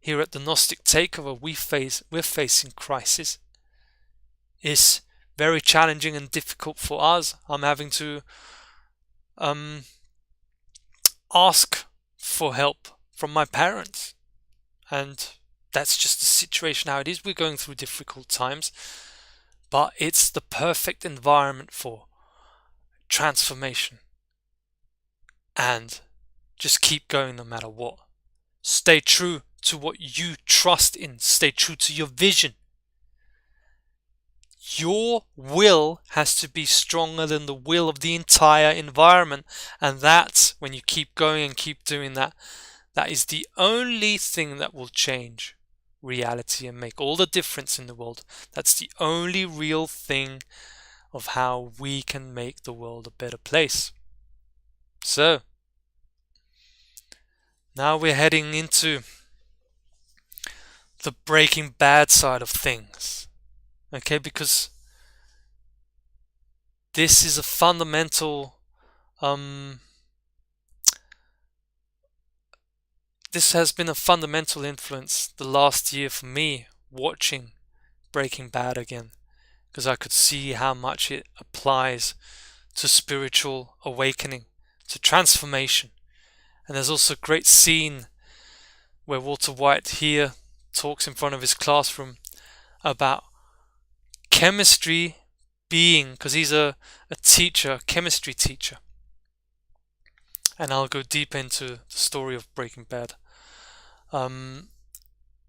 A: here at the Gnostic Takeover, we're facing crisis. It's very challenging and difficult for us. I'm having to ask for help from my parents, and that's just the situation how it is. We're going through difficult times, but it's the perfect environment for transformation. And just keep going no matter what. Stay true to what you trust in. Stay true to your vision. Your will has to be stronger than the will of the entire environment. And that's when you keep going and keep doing that. That is the only thing that will change reality and make all the difference in the world. That's the only real thing of how we can make the world a better place. So, now we're heading into the Breaking Bad side of things. Okay, because this is a fundamental this has been a fundamental influence the last year for me, watching Breaking Bad again, because I could see how much it applies to spiritual awakening, to transformation. And there's also a great scene where Walter White here talks in front of his classroom about chemistry being, because he's a teacher, a chemistry teacher. And I'll go deep into the story of Breaking Bad.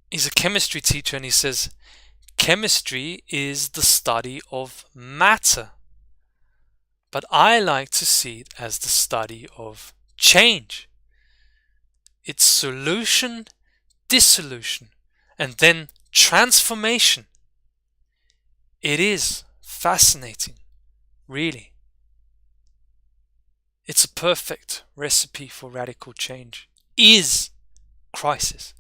A: He's a chemistry teacher, and he says, chemistry is the study of matter. But I like to see it as the study of change. It's solution, dissolution, and then transformation. It is fascinating, really. It's a perfect recipe for radical change. Is crisis.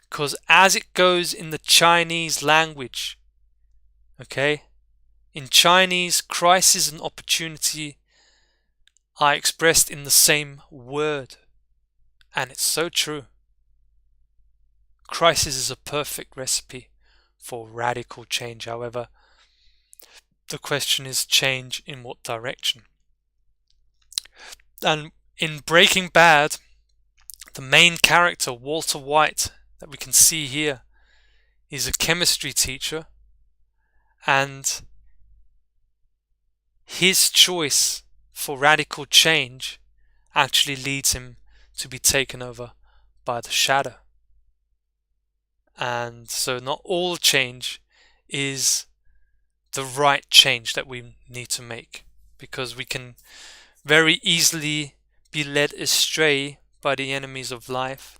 A: Because as it goes in the Chinese language, okay, in Chinese, crisis and opportunity are expressed in the same word. And it's so true. Crisis is a perfect recipe for radical change. However, the question is, change in what direction? And in Breaking Bad, the main character, Walter White, that we can see here, is a chemistry teacher, and his choice for radical change actually leads him to be taken over by the shadow. And so not all change is the right change that we need to make, because we can very easily be led astray by the enemies of life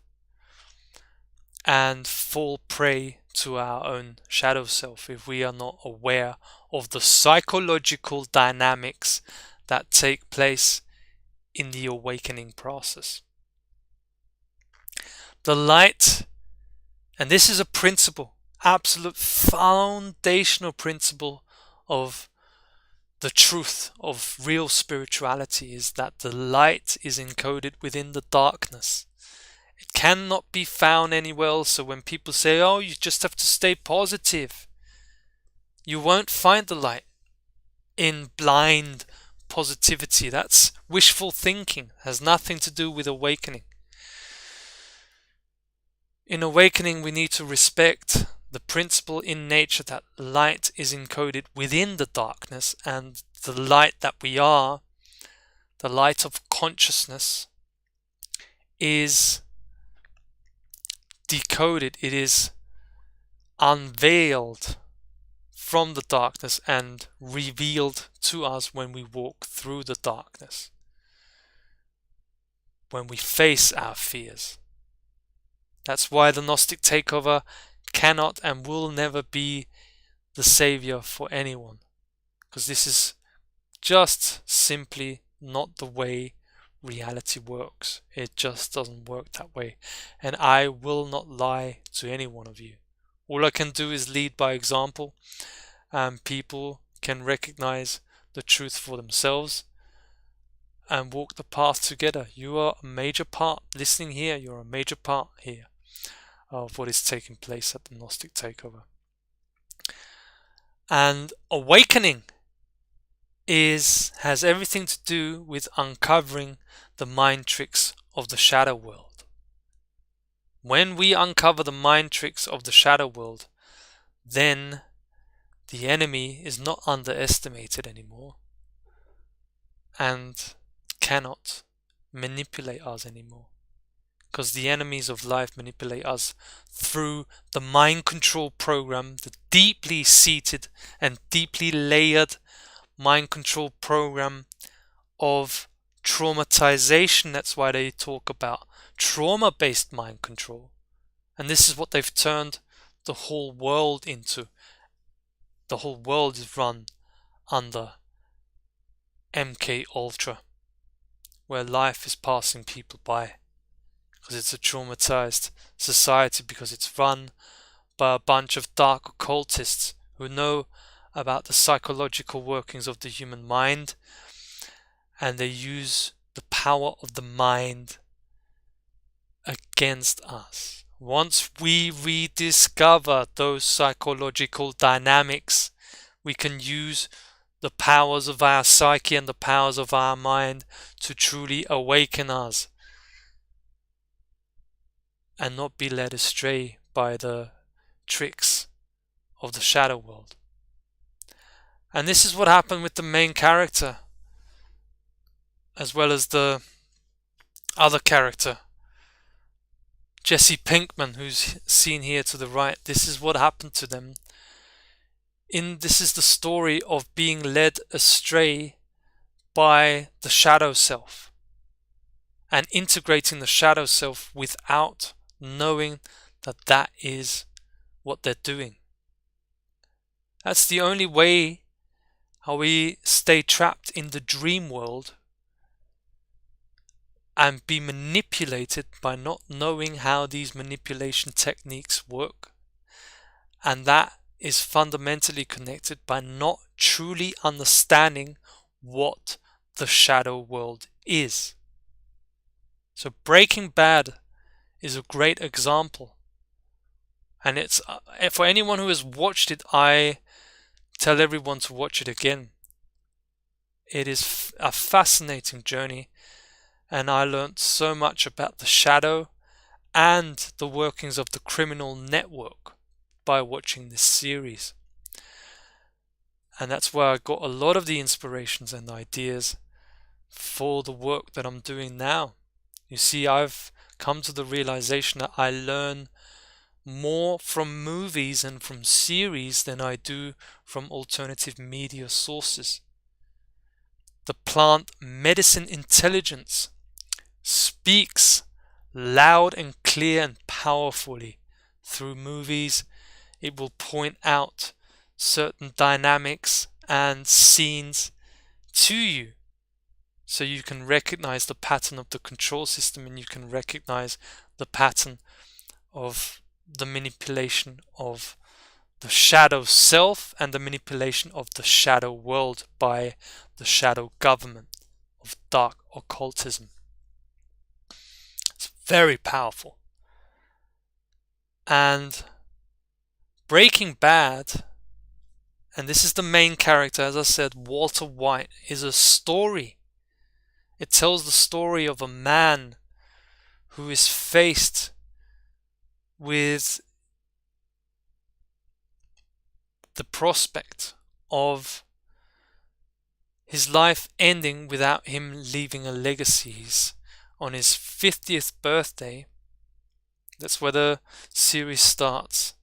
A: and fall prey to our own shadow self if we are not aware of the psychological dynamics that take place in the awakening process. The light, and this is a principle, absolute foundational principle of the truth of real spirituality, is that the light is encoded within the darkness. It cannot be found anywhere else. So when people say, oh, you just have to stay positive, you won't find the light in blind positivity. That's wishful thinking. It has nothing to do with awakening. In awakening, we need to respect the principle in nature that light is encoded within the darkness, and the light that we are, the light of consciousness, is decoded, it is unveiled from the darkness and revealed to us when we walk through the darkness, when we face our fears. That's why the Gnostic Takeover cannot and will never be the savior for anyone, because this is just simply not the way reality works. It just doesn't work that way, and I will not lie to any one of you. All I can do is lead by example, and people can recognize the truth for themselves and walk the path together. You are a major part, listening here, you're a major part here of what is taking place at the Gnostic Takeover. And awakening has everything to do with uncovering the mind tricks of the shadow world. When we uncover the mind tricks of the shadow world, then the enemy is not underestimated anymore and cannot manipulate us anymore, because the enemies of life manipulate us through the mind control program, the deeply seated and deeply layered mind control program of traumatization. That's why they talk about trauma-based mind control. And this is what they've turned the whole world into. The whole world is run under MK Ultra, where life is passing people by, because it's a traumatized society, because it's run by a bunch of dark occultists who know about the psychological workings of the human mind, and they use the power of the mind against us. Once we rediscover those psychological dynamics, we can use the powers of our psyche and the powers of our mind to truly awaken us and not be led astray by the tricks of the shadow world. And this is what happened with the main character, as well as the other character, Jesse Pinkman, who's seen here to the right. This is what happened to them. This is the story of being led astray by the shadow self and integrating the shadow self without knowing that that is what they're doing. That's the only way how we stay trapped in the dream world and be manipulated by not knowing how these manipulation techniques work. And that is fundamentally connected by not truly understanding what the shadow world is. So Breaking Bad is a great example. And it's for anyone who has watched it, I tell everyone to watch it again. It is a fascinating journey, and I learned so much about the shadow and the workings of the criminal network by watching this series. And that's where I got a lot of the inspirations and ideas for the work that I'm doing now. You see, I've come to the realization that I learn more from movies and from series than I do from alternative media sources. The plant medicine intelligence speaks loud and clear and powerfully through movies. It will point out certain dynamics and scenes to you, so you can recognize the pattern of the control system, and you can recognize the pattern of the manipulation of the shadow self and the manipulation of the shadow world by the shadow government of dark occultism. It's very powerful. And Breaking Bad, and this is the main character, as I said, Walter White, is a story. It tells the story of a man who is faced with the prospect of his life ending without him leaving a legacy. He's on his 50th birthday. That's where the series starts.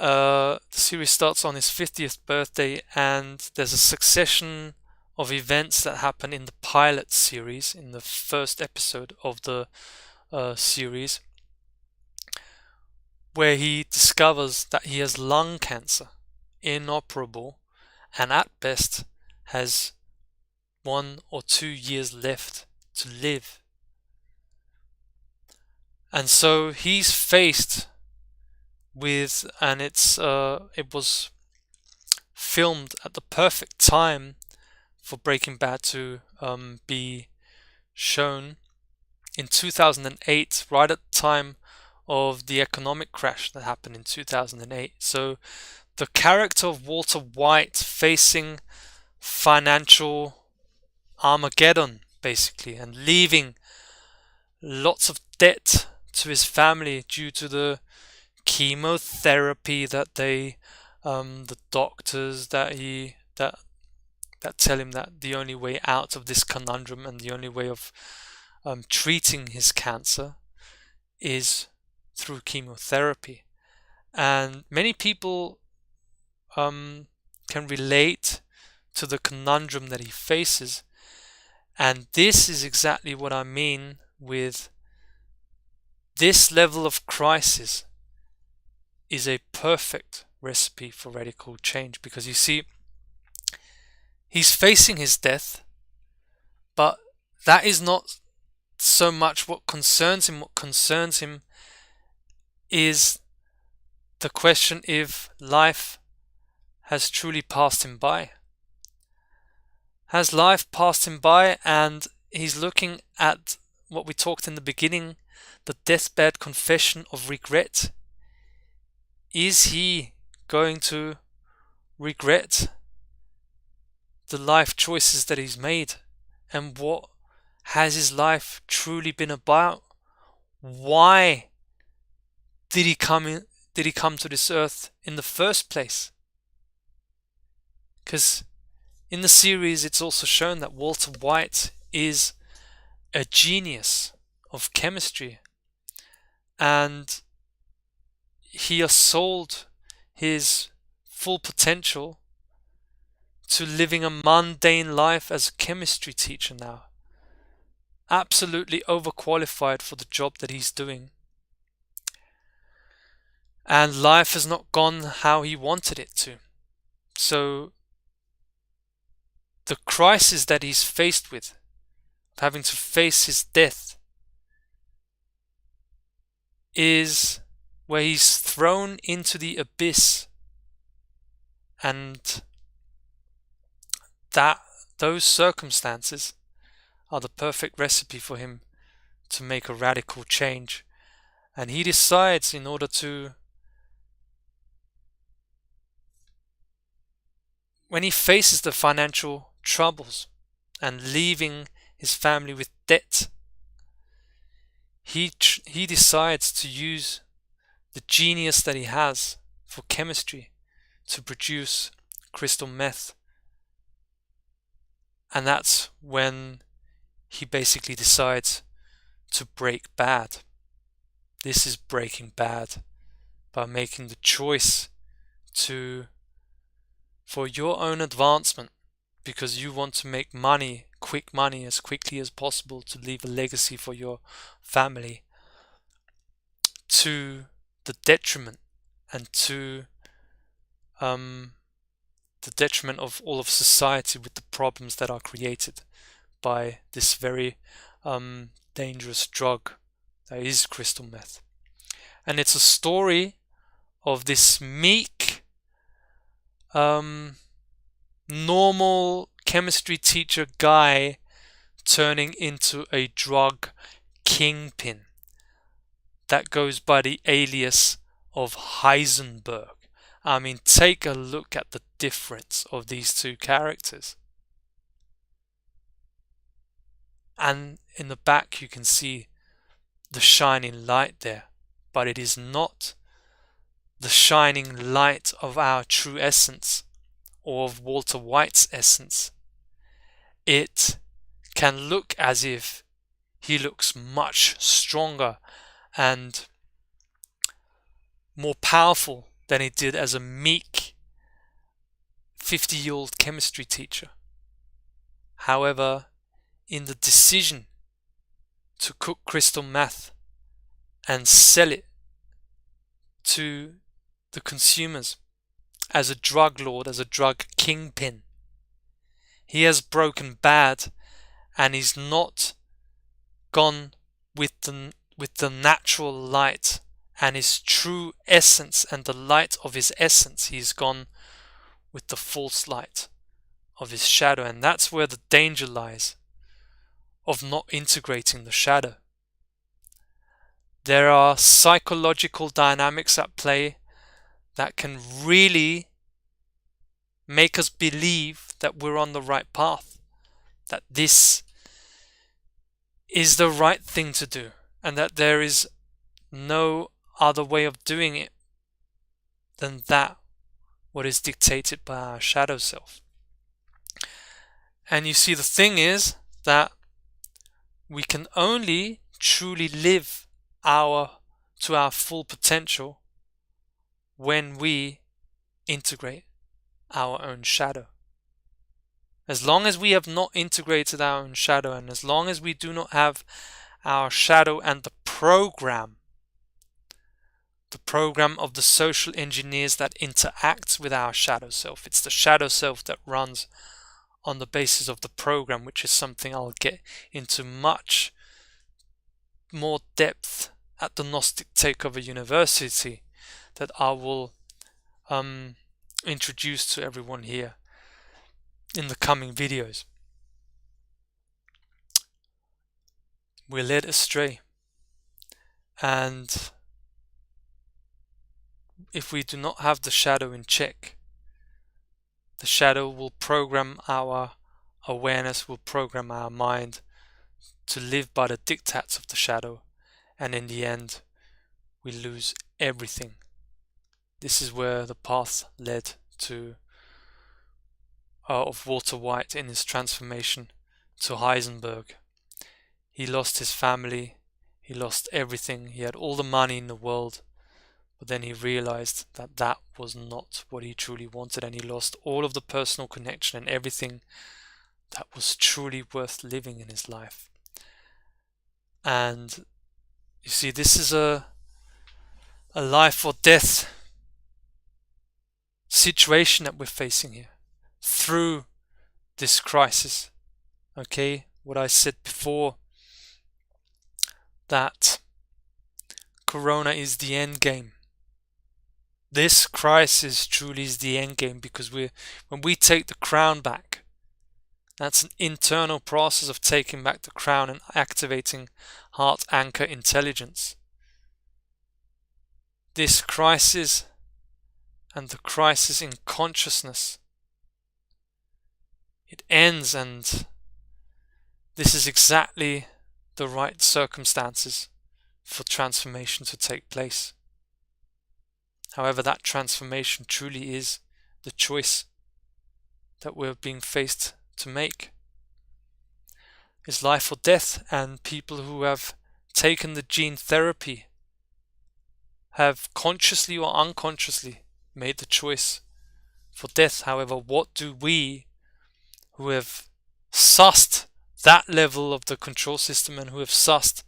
A: the series starts on his 50th birthday, and there's a succession of events that happen in the pilot series, in the first episode of the series, where he discovers that he has lung cancer, inoperable, and at best has 1 or 2 years left to live. And so he's faced with, and it was filmed at the perfect time for Breaking Bad to be shown in 2008, right at the time of the economic crash that happened in 2008. So the character of Walter White facing financial Armageddon, basically, and leaving lots of debt to his family due to the chemotherapy that the doctors that tell him that the only way out of this conundrum and the only way of treating his cancer is through chemotherapy. And many people can relate to the conundrum that he faces, and this is exactly what I mean with this level of crisis is a perfect recipe for radical change, because you see, he's facing his death, but that is not so much what concerns him. What concerns him is the question if life has truly passed him by. Has life passed him by, and he's looking at what we talked in the beginning, the deathbed confession of regret. Is he going to regret the life choices that he's made? And what has his life truly been about? Why did he come to this earth in the first place? Because in the series it's also shown that Walter White is a genius of chemistry, and he has sold his full potential to living a mundane life as a chemistry teacher now. Absolutely overqualified for the job that he's doing. And life has not gone how he wanted it to. So the crisis that he's faced with, having to face his death, is where he's thrown into the abyss, and those circumstances are the perfect recipe for him to make a radical change. And he decides, in order to, when he faces the financial troubles and leaving his family with debt, he decides to use the genius that he has for chemistry to produce crystal meth. And that's when he basically decides to break bad. This is breaking bad, by making the choice for your own advancement, because you want to make money, quick money, as quickly as possible to leave a legacy for your family, to the detriment and to the detriment of all of society, with the problems that are created by this very dangerous drug that is crystal meth. And it's a story of this meek, normal chemistry teacher guy turning into a drug kingpin that goes by the alias of Heisenberg. I mean, take a look at the difference of these two characters. And in the back you can see the shining light there, but it is not the shining light of our true essence or of Walter White's essence. It can look as if he looks much stronger and more powerful than he did as a meek 50-year-old chemistry teacher. However, in the decision to cook crystal meth and sell it to the consumers as a drug lord, as a drug kingpin, he has broken bad, and he's not gone with the natural light and his true essence and the light of his essence. He's gone with the false light of his shadow, and that's where the danger lies of not integrating the shadow. There are psychological dynamics at play that can really make us believe that we're on the right path, that this is the right thing to do, and that there is no other way of doing it than that what is dictated by our shadow self. And you see, the thing is that we can only truly live to our full potential when we integrate our own shadow. As long as we have not integrated our own shadow, and as long as we do not have our shadow and the program of the social engineers that interacts with our shadow self, it's the shadow self that runs on the basis of the program, which is something I'll get into much more depth at the Gnostic Takeover University, that I will introduce to everyone here in the coming videos. We're led astray, and if we do not have the shadow in check, the shadow will program our awareness, will program our mind to live by the diktats of the shadow, and in the end we lose everything. This is where the path led to of Walter White in his transformation to Heisenberg. He lost his family, he lost everything, he had all the money in the world, but then he realized that that was not what he truly wanted, and he lost all of the personal connection and everything that was truly worth living in his life. And you see, this is a life or death situation that we're facing here through this crisis. Okay, what I said before, that Corona is the end game. This crisis truly is the end game, because when we take the crown back, that's an internal process of taking back the crown and activating heart anchor intelligence. This crisis and the crisis in consciousness, it ends, and this is exactly the right circumstances for transformation to take place. However, that transformation truly is the choice that we're being faced to make. It's life or death, and people who have taken the gene therapy have consciously or unconsciously made the choice for death. However, what do we, who have sussed that level of the control system and who have sussed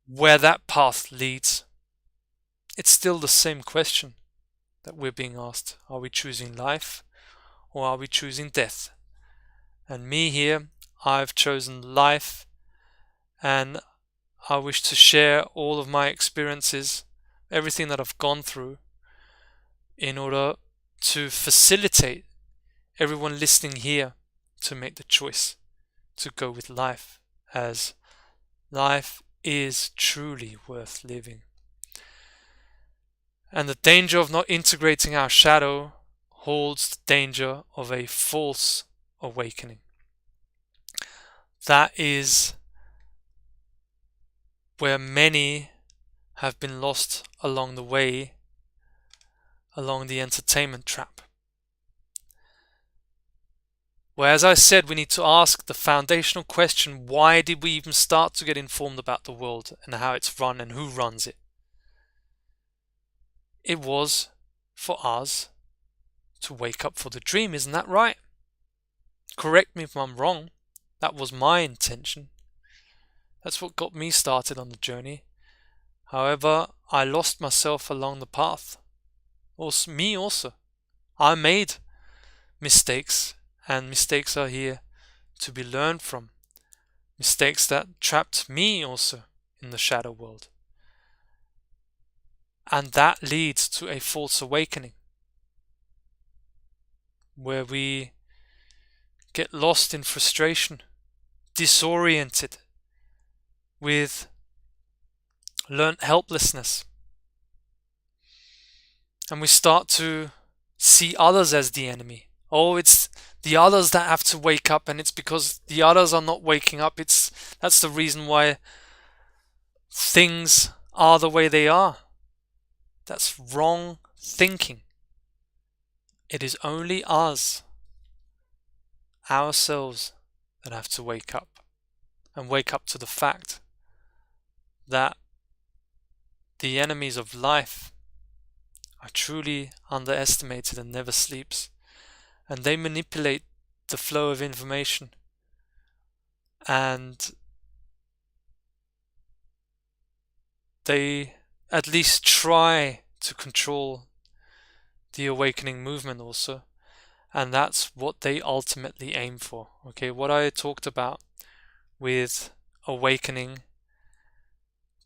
A: where that path leads, it's still the same question that we're being asked. Are we choosing life or are we choosing death? And me here, I've chosen life, and I wish to share all of my experiences, everything that I've gone through, in order to facilitate everyone listening here to make the choice to go with life, as life is truly worth living. And the danger of not integrating our shadow holds the danger of a false awakening. That is where many have been lost along the way, along the entertainment trap. Where, as I said, we need to ask the foundational question: why did we even start to get informed about the world and how it's run and who runs it? It was for us to wake up for the dream, isn't that right? Correct me if I'm wrong. That was my intention. That's what got me started on the journey. However, I lost myself along the path. Also, me also. I made mistakes, and mistakes are here to be learned from. Mistakes that trapped me also in the shadow world. And that leads to a false awakening, where we get lost in frustration, disoriented, with learned helplessness. And we start to see others as the enemy. Oh, it's the others that have to wake up, and it's because the others are not waking up. That's the reason why things are the way they are. That's wrong thinking. It is only us, ourselves, that have to wake up, and wake up to the fact that the enemies of life are truly underestimated and never sleeps, and they manipulate the flow of information, and they at least try to control the awakening movement also, and that's what they ultimately aim for. Okay, what I talked about with awakening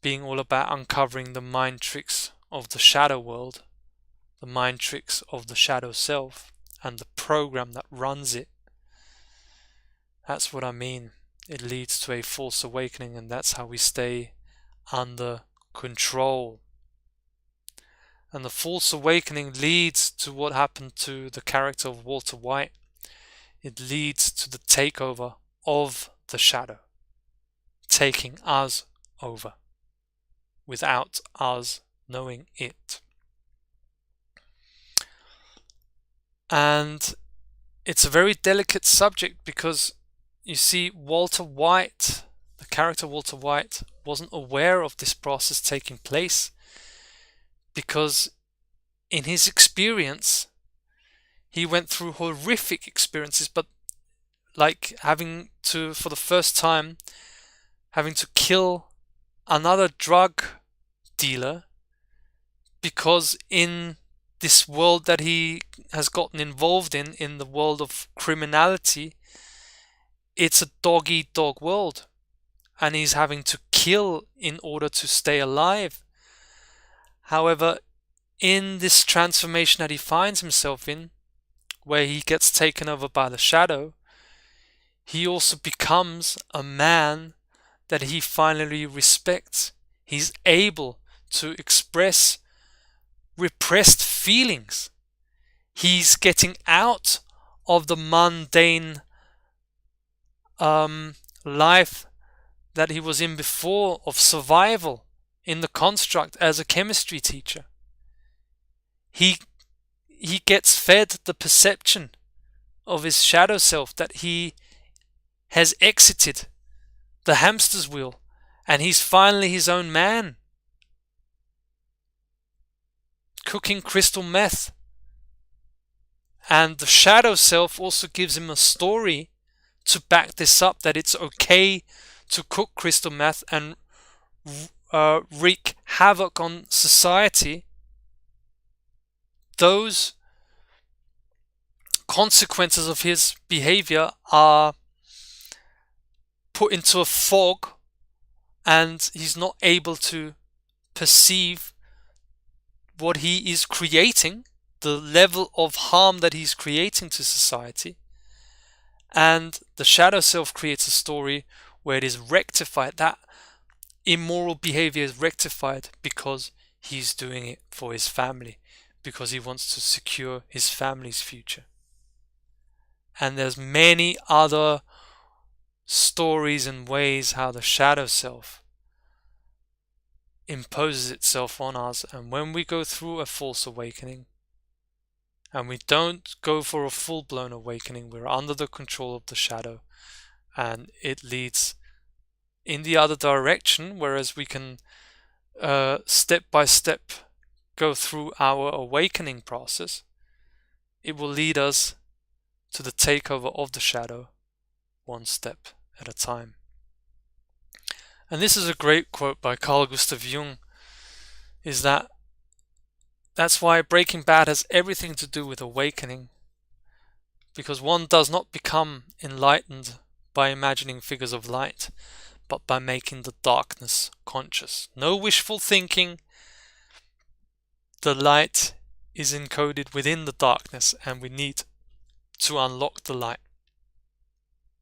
A: being all about uncovering the mind tricks of the shadow world, the mind tricks of the shadow self, and the program that runs it. That's what I mean. It leads to a false awakening, and that's how we stay under control. And the false awakening leads to what happened to the character of Walter White. It leads to the takeover of the shadow, taking us over without us knowing it. And it's a very delicate subject because, you see, Walter White, the character Walter White, wasn't aware of this process taking place, because in his experience, he went through horrific experiences, but like having to, for the first time, having to kill another drug dealer, because in this world that he has gotten involved in the world of criminality, it's a dog-eat-dog world, and he's having to kill in order to stay alive. However, in this transformation that he finds himself in, where he gets taken over by the shadow, he also becomes a man that he finally respects. He's able to express repressed feelings. He's getting out of the mundane life that he was in before, of survival in the construct as a chemistry teacher. He gets fed the perception of his shadow self that he has exited the hamster's wheel, and he's finally his own man, cooking crystal meth. And the shadow self also gives him a story to back this up, that it's okay to cook crystal meth and wreak havoc on society. Those consequences of his behavior are put into a fog, and he's not able to perceive what he is creating, the level of harm that he's creating to society. And the shadow self creates a story where it is rectified. That immoral behavior is rectified because he's doing it for his family, because he wants to secure his family's future. And there's many other stories and ways how the shadow self imposes itself on us. And when we go through a false awakening, and we don't go for a full-blown awakening, we're under the control of the shadow, and it leads in the other direction, whereas we can step by step go through our awakening process, it will lead us to the takeover of the shadow, one step at a time. And this is a great quote by Carl Gustav Jung, is that's why Breaking Bad has everything to do with awakening, because one does not become enlightened by imagining figures of light, but by making the darkness conscious. No wishful thinking. The light is encoded within the darkness, and we need to unlock the light.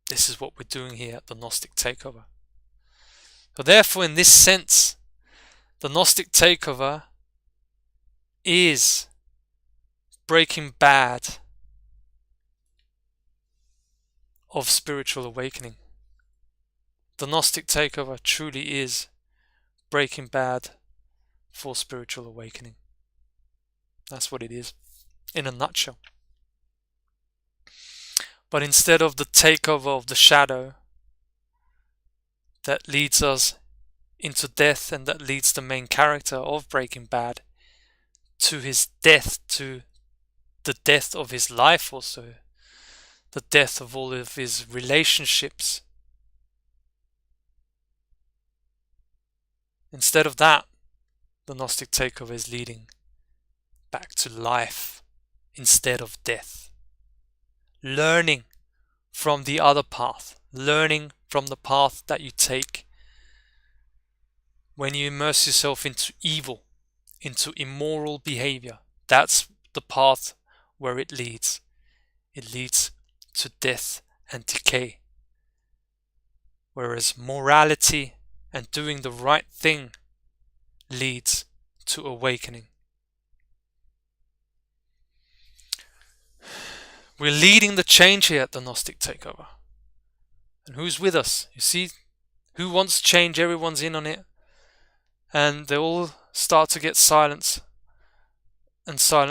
A: This is what we're doing here at the Gnostic Takeover. So therefore, in this sense, the Gnostic Takeover is Breaking Bad of spiritual awakening. The Gnostic Takeover truly is Breaking Bad for spiritual awakening. That's what it is, in a nutshell. But instead of the takeover of the shadow that leads us into death, and that leads the main character of Breaking Bad to his death, to the death of his life also, the death of all of his relationships. Instead of that, the Gnostic Takeover is leading back to life instead of death. Learning from the other path, learning from the path that you take when you immerse yourself into evil, into immoral behavior. That's the path where it leads. It leads to death and decay. Whereas morality and doing the right thing leads to awakening. We're leading the change here at the Gnostic Takeover. And who's with us? You see, who wants change? Everyone's in on it. And they all start to get silent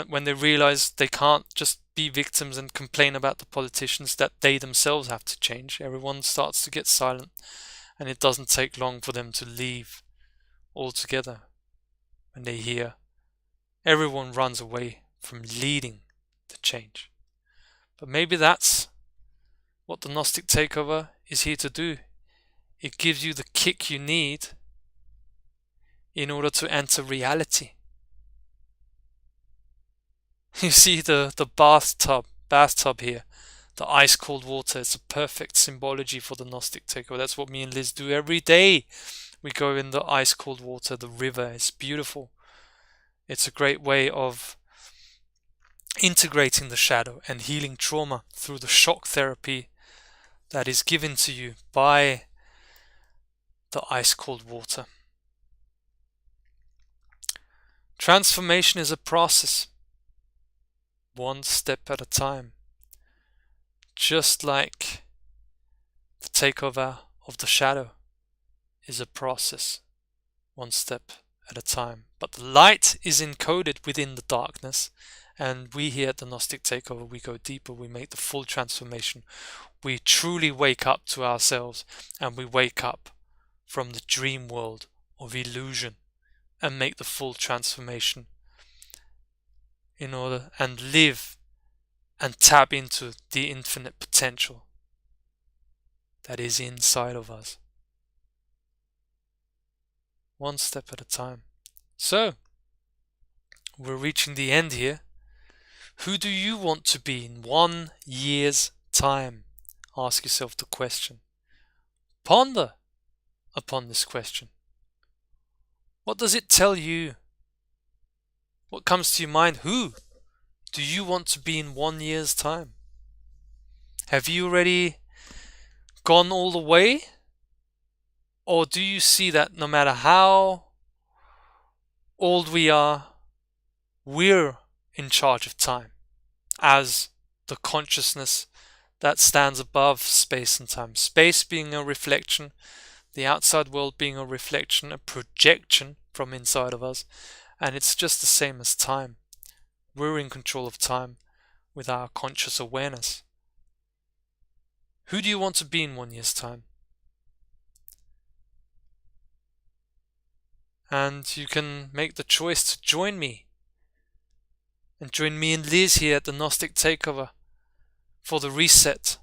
A: when they realize they can't just be victims and complain about the politicians, that they themselves have to change. Everyone starts to get silent, and it doesn't take long for them to leave altogether when they hear everyone runs away from leading the change. But maybe that's what the Gnostic Takeover is here to do. It gives you the kick you need in order to enter reality. You see the bathtub here, the ice cold water. It's a perfect symbology for the Gnostic Takeover. That's what me and Liz do every day. We go in the ice cold water, the river. It's beautiful. It's a great way of integrating the shadow and healing trauma through the shock therapy that is given to you by the ice cold water. Transformation is a process, one step at a time. Just like the takeover of the shadow is a process, one step at a time. But the light is encoded within the darkness, and we here at the Gnostic Takeover, we go deeper, we make the full transformation. We truly wake up to ourselves, and we wake up from the dream world of illusion and make the full transformation in order and live and tap into the infinite potential that is inside of us. One step at a time. So, we're reaching the end here. Who do you want to be in 1 year's time? Ask yourself the question. Ponder upon this question. What does it tell you? What comes to your mind? Who do you want to be in 1 year's time? Have you already gone all the way? Or do you see that no matter how old we are, we're in charge of time as the consciousness that stands above space and time? Space being a reflection, the outside world being a reflection, a projection from inside of us, and it's just the same as time. We're in control of time with our conscious awareness. Who do you want to be in 1 year's time? And you can make the choice to join me and join me and Liz here at the Gnostic Takeover for the reset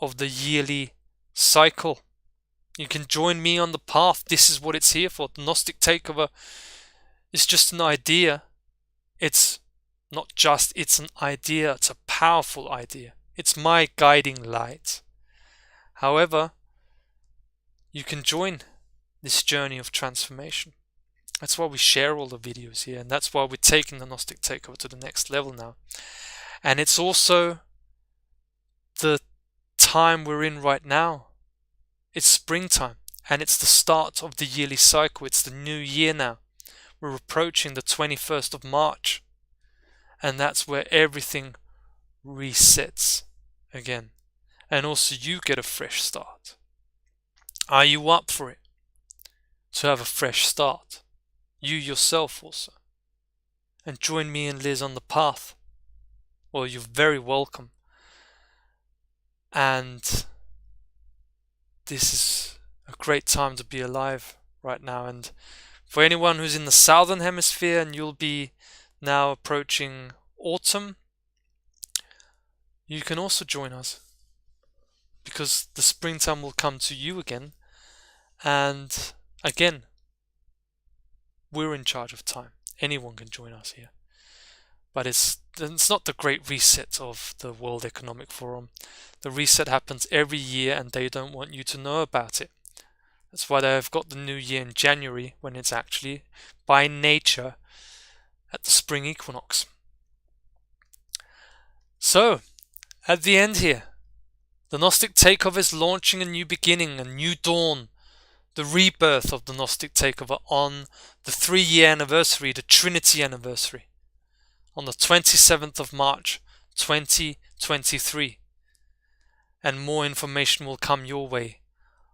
A: of the yearly cycle. You can join me on the path. This is what it's here for. The Gnostic Takeover is just an idea. It's not just, it's an idea. It's a powerful idea. It's my guiding light. However, you can join this journey of transformation. That's why we share all the videos here, and that's why we're taking the Gnostic Takeover to the next level now. And it's also the time we're in right now. It's springtime, and it's the start of the yearly cycle. It's the new year now. We're approaching the 21st of March, and that's where everything resets again. And also you get a fresh start. Are you up for it? To have a fresh start? You yourself also. And join me and Liz on the path. Well, you're very welcome. And this is a great time to be alive right now. And for anyone who's in the southern hemisphere, and you'll be now approaching autumn, you can also join us, because the springtime will come to you again. And again, we're in charge of time. Anyone can join us here. But it's not the great reset of the World Economic Forum. The reset happens every year, and they don't want you to know about it. That's why they've got the new year in January, when it's actually, by nature, at the spring equinox. So, at the end here, the Gnostic Takeover is launching a new beginning, a new dawn, the rebirth of the Gnostic Takeover on the 3-year anniversary, the Trinity anniversary, on the 27th of March 2023. And more information will come your way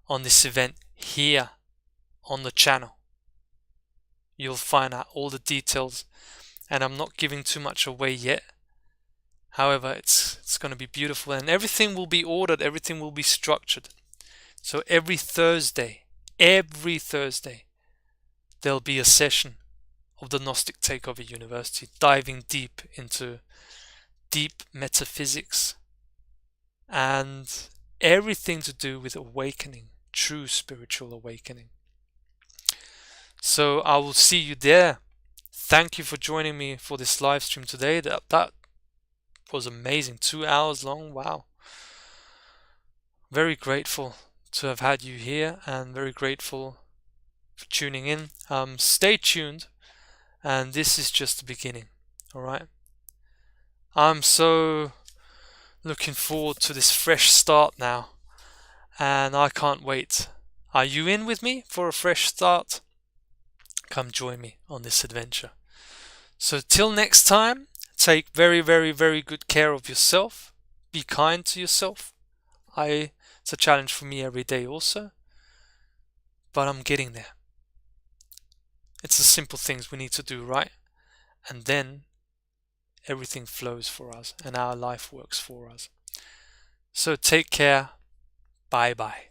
A: on this event here on the channel. You'll find out all the details, and I'm not giving too much away yet. However, it's going to be beautiful, and everything will be ordered, everything will be structured. So every Thursday, there'll be a session of the Gnostic Takeover University, diving deep into deep metaphysics and everything to do with awakening, true spiritual awakening. So I will see you there. Thank you for joining me for this live stream today. That was amazing. 2 hours long. Wow. Very grateful to have had you here, and very grateful for tuning in. Stay tuned, and this is just the beginning. Alright? I'm so looking forward to this fresh start now, and I can't wait. Are you in with me for a fresh start? Come join me on this adventure. So till next time, take very, very, very good care of yourself. Be kind to yourself. It's a challenge for me every day also, but I'm getting there. It's the simple things we need to do, right? And then everything flows for us, and our life works for us. So take care. Bye bye.